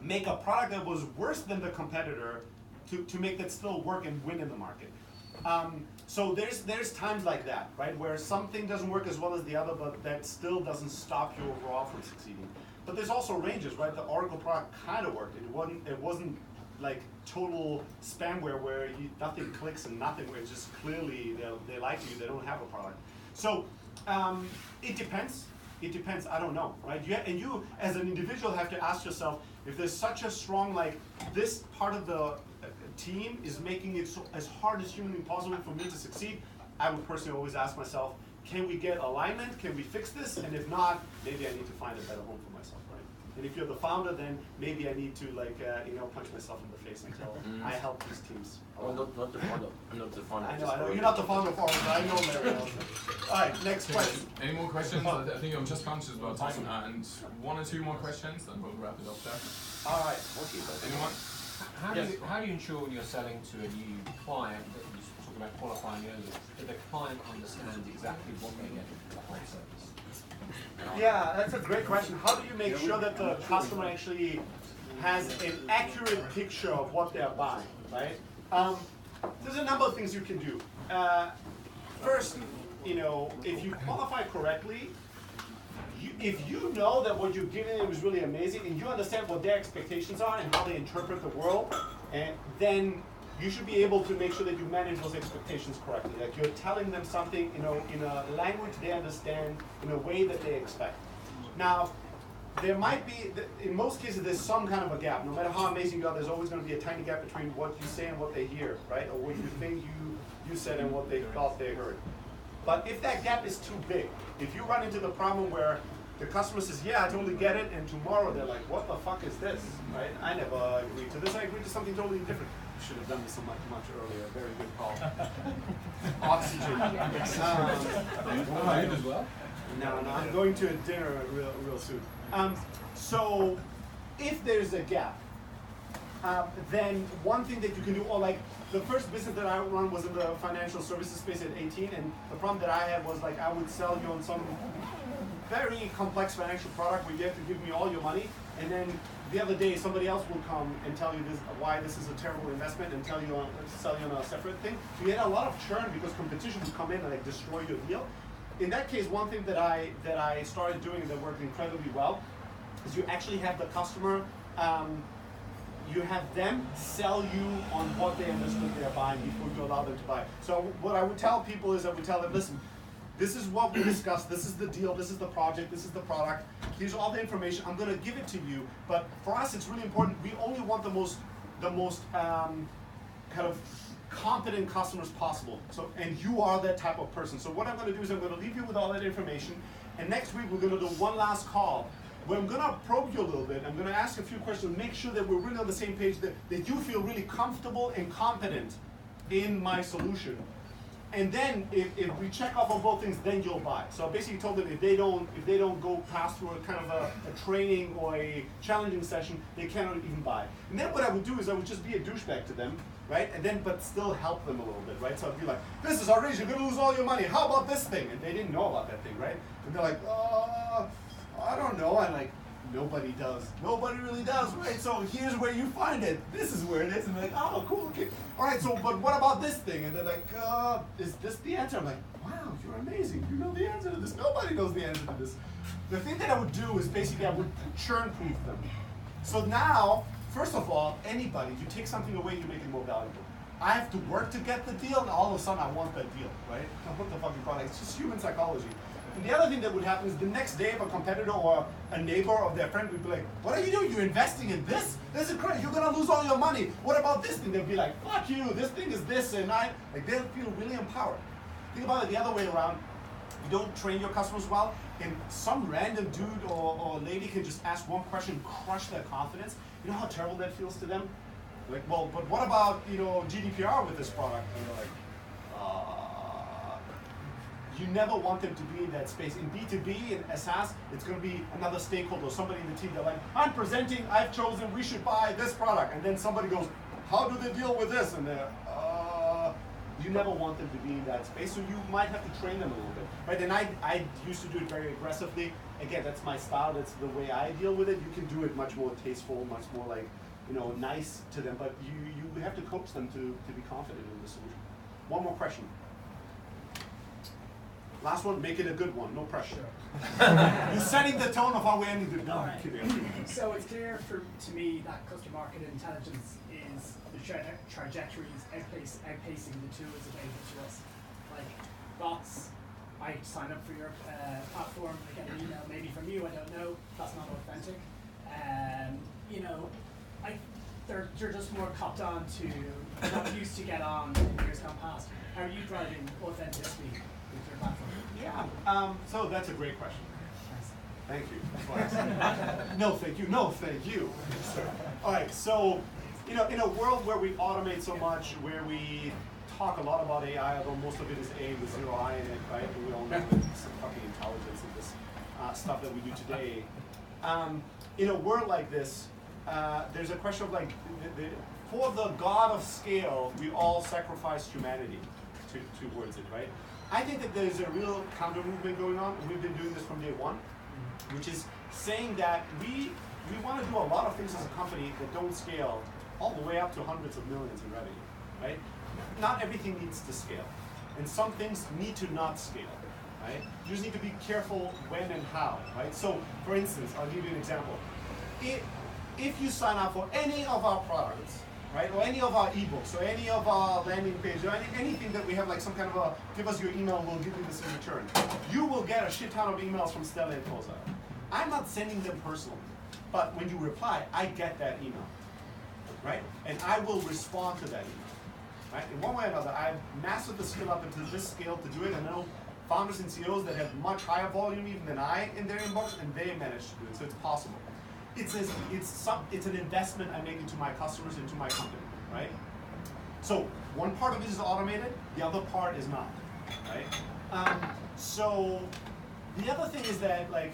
make a product that was worse than the competitor to make that still work and win in the market. So there's times like that, right, where something doesn't work as well as the other, but that still doesn't stop you overall from succeeding. But there's also ranges, right? The Oracle product kind of worked. It wasn't like total spamware where nothing clicks and nothing, where it's just clearly they lie to you. They don't have a product. So it depends. It depends. I don't know, right? And you as an individual have to ask yourself, if there's such a strong, like, this part of the team is making it so, as hard as humanly possible for me to succeed, I would personally always ask myself, can we get alignment? Can we fix this? And if not, maybe I need to find a better home for myself, right? And if you're the founder, then maybe I need to, like, punch myself in the face until I help these teams. Oh, not the founder. I'm not the founder. I know. You're not the founder of Outbound, but I know Larry also. All right, next question. Any more questions? I think I'm just conscious about time, and one or two more questions, then we'll wrap it up there. All right. Anyone? How do you ensure when you're selling to a new client, that you talk about qualifying earlier, that the client understands exactly what they get from the whole service? Yeah, that's a great question. How do you make sure that the customer actually has an accurate picture of what they're buying, right? There's a number of things you can do. First, if you qualify correctly, if you know that what you're giving them is really amazing, and you understand what their expectations are and how they interpret the world, and then you should be able to make sure that you manage those expectations correctly. Like you're telling them something, in a language they understand, in a way that they expect. Now, there might be, in most cases, there's some kind of a gap. No matter how amazing you are, there's always going to be a tiny gap between what you say and what they hear, right? Or what you think you said and what they thought they heard. But if that gap is too big, if you run into the problem where the customer says, yeah, I totally get it, and tomorrow they're like, what the fuck is this, right? I never agreed to this, I agreed to something totally different. You should have done this so much earlier, very good call. Oxygen. As well? No, I'm going to a dinner real soon. So, if there's a gap, then one thing that you can do, or like the first business that I run was in the financial services space at 18, and the problem that I had was like I would sell you on some very complex financial product where you have to give me all your money, and then the other day somebody else will come and tell you why this is a terrible investment and sell you on a separate thing. So you had a lot of churn because competition would come in and like destroy your deal. In that case, one thing that I started doing that worked incredibly well is you actually have the customer, you have them sell you on what they understood they're buying before you allow them to buy. So what I would tell people is I would tell them, listen, this is what we discussed, this is the deal, this is the project, this is the product, here's all the information, I'm gonna give it to you, but for us it's really important, we only want the most kind of competent customers possible. So, and you are that type of person. So what I'm gonna do is I'm gonna leave you with all that information, and next week we're gonna do one last call where I'm gonna probe you a little bit, I'm gonna ask a few questions, make sure that we're really on the same page, that you feel really comfortable and competent in my solution. And then if we check off on both things, then you'll buy. So I basically told them if they don't go past through a kind of a training or a challenging session, they cannot even buy. And then what I would do is I would just be a douchebag to them, right? And then but still help them a little bit, right? So I'd be like, this is outrageous, you're gonna lose all your money. How about this thing? And they didn't know about that thing, right? And they're like, I don't know. I'm like, nobody does. Nobody really does, right? So here's where you find it. This is where it is. And they're like, oh, cool, okay. All right, so, but what about this thing? And they're like, is this the answer? I'm like, wow, you're amazing. You know the answer to this. Nobody knows the answer to this. The thing that I would do is basically I would churn-proof them. So now, first of all, anybody, you take something away, you make it more valuable. I have to work to get the deal, and all of a sudden I want that deal, right? I want the fucking product. It's just human psychology. And the other thing that would happen is the next day if a competitor or a neighbor of their friend would be like, what are you doing? You're investing in this? This is crazy. You're gonna lose all your money. What about this thing? They'd be like, fuck you, this thing is this, and they'll feel really empowered. Think about it the other way around. You don't train your customers well, and some random dude or lady can just ask one question, crush their confidence. You know how terrible that feels to them? Like, well, but what about, GDPR with this product? And they're like, you never want them to be in that space. In B2B, in SaaS, it's going to be another stakeholder, somebody in the team. They're like, I'm presenting, I've chosen, we should buy this product. And then somebody goes, how do they deal with this? And they're, you never want them to be in that space, so you might have to train them a little bit, right? And I used to do it very aggressively. Again, that's my style, that's the way I deal with it. You can do it much more tasteful, much more like, nice to them, but you have to coach them to be confident in the solution. One more question. Last one, make it a good one, no pressure. You're setting the tone of how we're ending the no, I'm kidding. So it's clear to me that customer market intelligence is the trajectory is outpacing the tools available to us. Like bots, I sign up for your platform, I get an email maybe from you, I don't know, that's not authentic. They're just more copped on to not used to get on in years gone past. How are you driving authenticity with your platform? Yeah, so that's a great question. Thank you. No, thank you. No, thank you. All right, so in a world where we automate so much, where we talk a lot about AI, although most of it is A with zero I in it, right? And we all know it's fucking intelligence and this stuff that we do today. In a world like this, there's a question of like, for the God of scale, we all sacrifice humanity towards it, right? I think that there's a real counter movement going on, and we've been doing this from day one, which is saying that we want to do a lot of things as a company that don't scale all the way up to hundreds of millions in revenue, right? Not everything needs to scale, and some things need to not scale. right? You just need to be careful when and how, right? So, for instance, I'll give you an example. If you sign up for any of our products, right, or any of our ebooks, or any of our landing pages, or anything that we have like some kind of a, give us your email, we'll give you this in return, you will get a shit ton of emails from Steli Efti. I'm not sending them personally, but when you reply, I get that email, right? And I will respond to that email, right? In one way or another, I've mastered the skill up into this scale to do it. I know founders and CEOs that have much higher volume even than I in their inbox, and they manage to do it, so it's possible. It's an investment I make into my customers, into my company, right? So one part of it is automated, the other part is not, right? So the other thing is that like,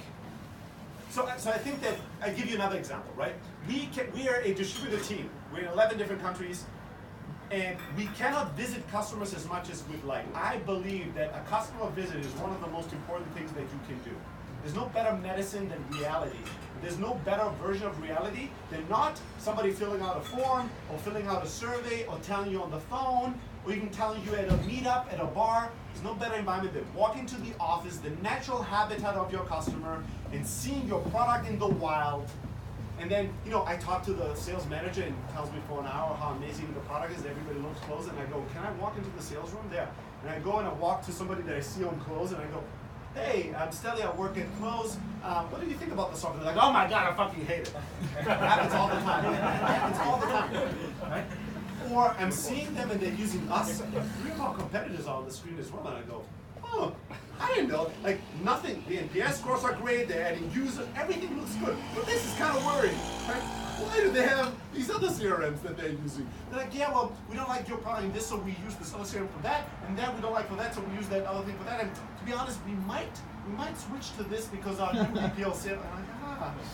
so I think that, I give you another example, right? We are a distributed team. We're in 11 different countries, and we cannot visit customers as much as we'd like. I believe that a customer visit is one of the most important things that you can do. There's no better medicine than reality. There's no better version of reality than not somebody filling out a form, or filling out a survey, or telling you on the phone, or even telling you at a meetup, at a bar. There's no better environment than walking to the office, the natural habitat of your customer, and seeing your product in the wild. And then, you know, I talk to the sales manager and he tells me for an hour how amazing the product is. Everybody looks clothes, and I go, can I walk into the sales room? There. And I go and I walk to somebody that I see on clothes, and I go, hey, I'm Steli, I work at Close. What do you think about the software? They're like, oh my God, I fucking hate it. It happens all the time. It happens all the time, right? Or I'm seeing them and they're using us. 3 of our competitors are on the screen as well, and I go, oh, I didn't know. Like nothing. The NPS scores are great. They're adding users. Everything looks good. But this is kind of worrying, right? Why do they have these other CRMs that they're using? They're like, yeah, well, we don't like your product in this, so we use this other CRM for that, and then we don't like for that, so we use that other thing for that. And to be honest, we might switch to this because our new BPL said,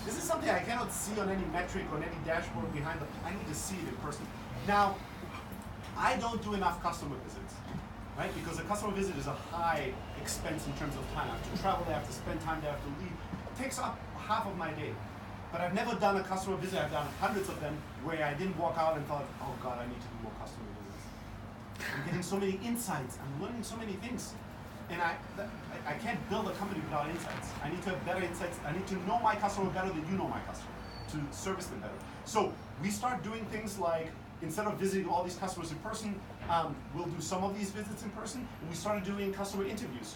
this is something I cannot see on any metric, on any dashboard behind I need to see it in person. Now, I don't do enough customer visits, right? Because a customer visit is a high expense in terms of time. I have to travel, they have to spend time, they have to leave. It takes up half of my day. But I've never done a customer visit. I've done hundreds of them where I didn't walk out and thought, oh God, I need to do more customer visits. I'm getting so many insights. I'm learning so many things. And I can't build a company without insights. I need to have better insights. I need to know my customer better than you know my customer, to service them better. So we start doing things like, instead of visiting all these customers in person, we'll do some of these visits in person. And we started doing customer interviews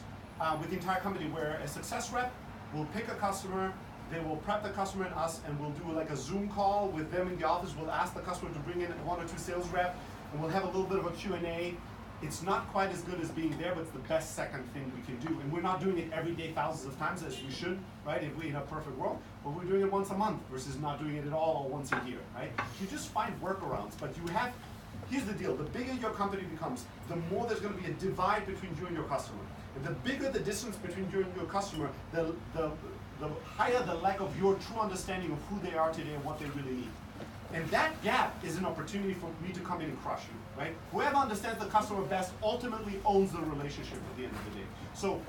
with the entire company, where a success rep will pick a customer, they will prep the customer and us, and we'll do like a Zoom call with them in the office. We'll ask the customer to bring in 1 or 2 sales rep, and we'll have a little bit of a Q&A. It's not quite as good as being there, but it's the best second thing we can do. And we're not doing it every day thousands of times as we should, right, if we're in a perfect world. But we're doing it once a month versus not doing it at all or once a year, right? You just find workarounds, but you have, here's the deal, the bigger your company becomes, the more there's gonna be a divide between you and your customer. And the bigger the distance between you and your customer, the higher the lack of your true understanding of who they are today and what they really need. And that gap is an opportunity for me to come in and crush you, right? Whoever understands the customer best ultimately owns the relationship at the end of the day. So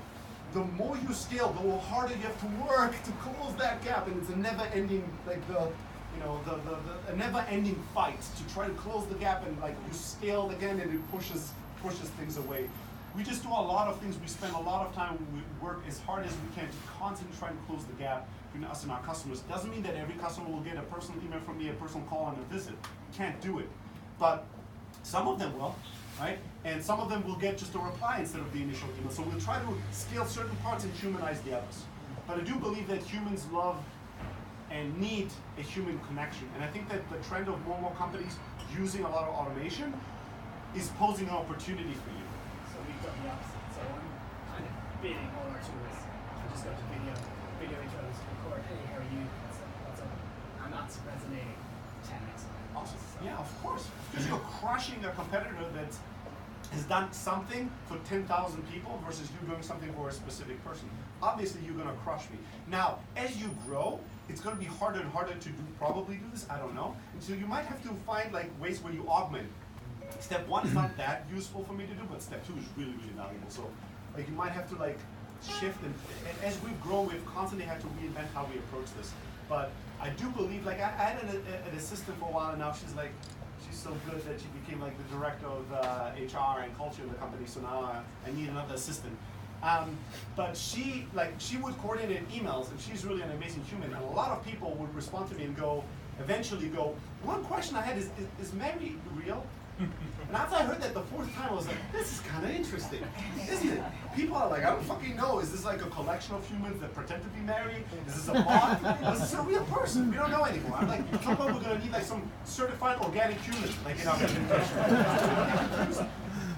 the more you scale, the more harder you have to work to close that gap, and it's a never-ending, like a never-ending fight to try to close the gap, and like you scale again and it pushes things away. We just do a lot of things. We spend a lot of time. We work as hard as we can to constantly try to close the gap between us and our customers. Doesn't mean that every customer will get a personal email from me, a personal call, and a visit. Can't do it. But some of them will, right? And some of them will get just a reply instead of the initial email. So we'll try to scale certain parts and humanize the others. But I do believe that humans love and need a human connection. And I think that the trend of more and more companies using a lot of automation is posing an opportunity for you. So we've done the opposite. So I'm kind of bidding all our tools. I just got the video intros, record, hey, how are you? What's up? And that's resonating 10x. Awesome. Yeah, of course. Because you're crushing a competitor that has done something for 10,000 people versus you doing something for a specific person. Obviously, you're going to crush me. Now, as you grow, it's going to be harder and harder to probably do this. I don't know. And so you might have to find like ways where you augment. Step 1 is not that useful for me to do, but step 2 is really, really valuable. So like you might have to like shift, and as we've grown, we've constantly had to reinvent how we approach this. But I do believe, like I had an assistant for a while, and now she's so good that she became like the director of HR and culture in the company. So now I need another assistant. But she would coordinate emails, and she's really an amazing human. And a lot of people would respond to me and eventually go, one question I had is Mary real? And after I heard that the fourth time, I was like, this is kind of interesting, isn't it? People are like, I don't fucking know. Is this like a collection of humans that pretend to be married? Is this a bot? Or is this a real person? We don't know anymore. I'm like, someone we're gonna need like some certified organic human, like in our presentation.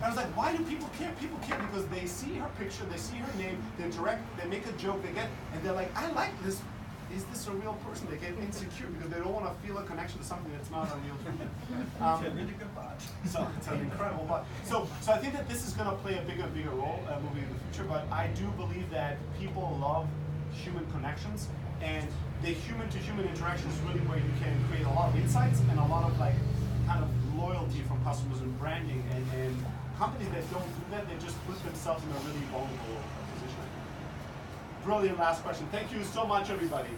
I was like, why do people care? People care because they see her picture, they see her name, they interact, they make a joke, and they're like, I like this. Is this a real person? They get insecure because they don't want to feel a connection to something that's not a real human. It's a really good bot. So it's an incredible bot. So I think that this is going to play a bigger role moving in the future. But I do believe that people love human connections, and the human-to-human interaction is really where you can create a lot of insights and a lot of like kind of loyalty from customers and branding. And companies that don't do that, they just put themselves in a really vulnerable position. Brilliant last question. Thank you so much, everybody.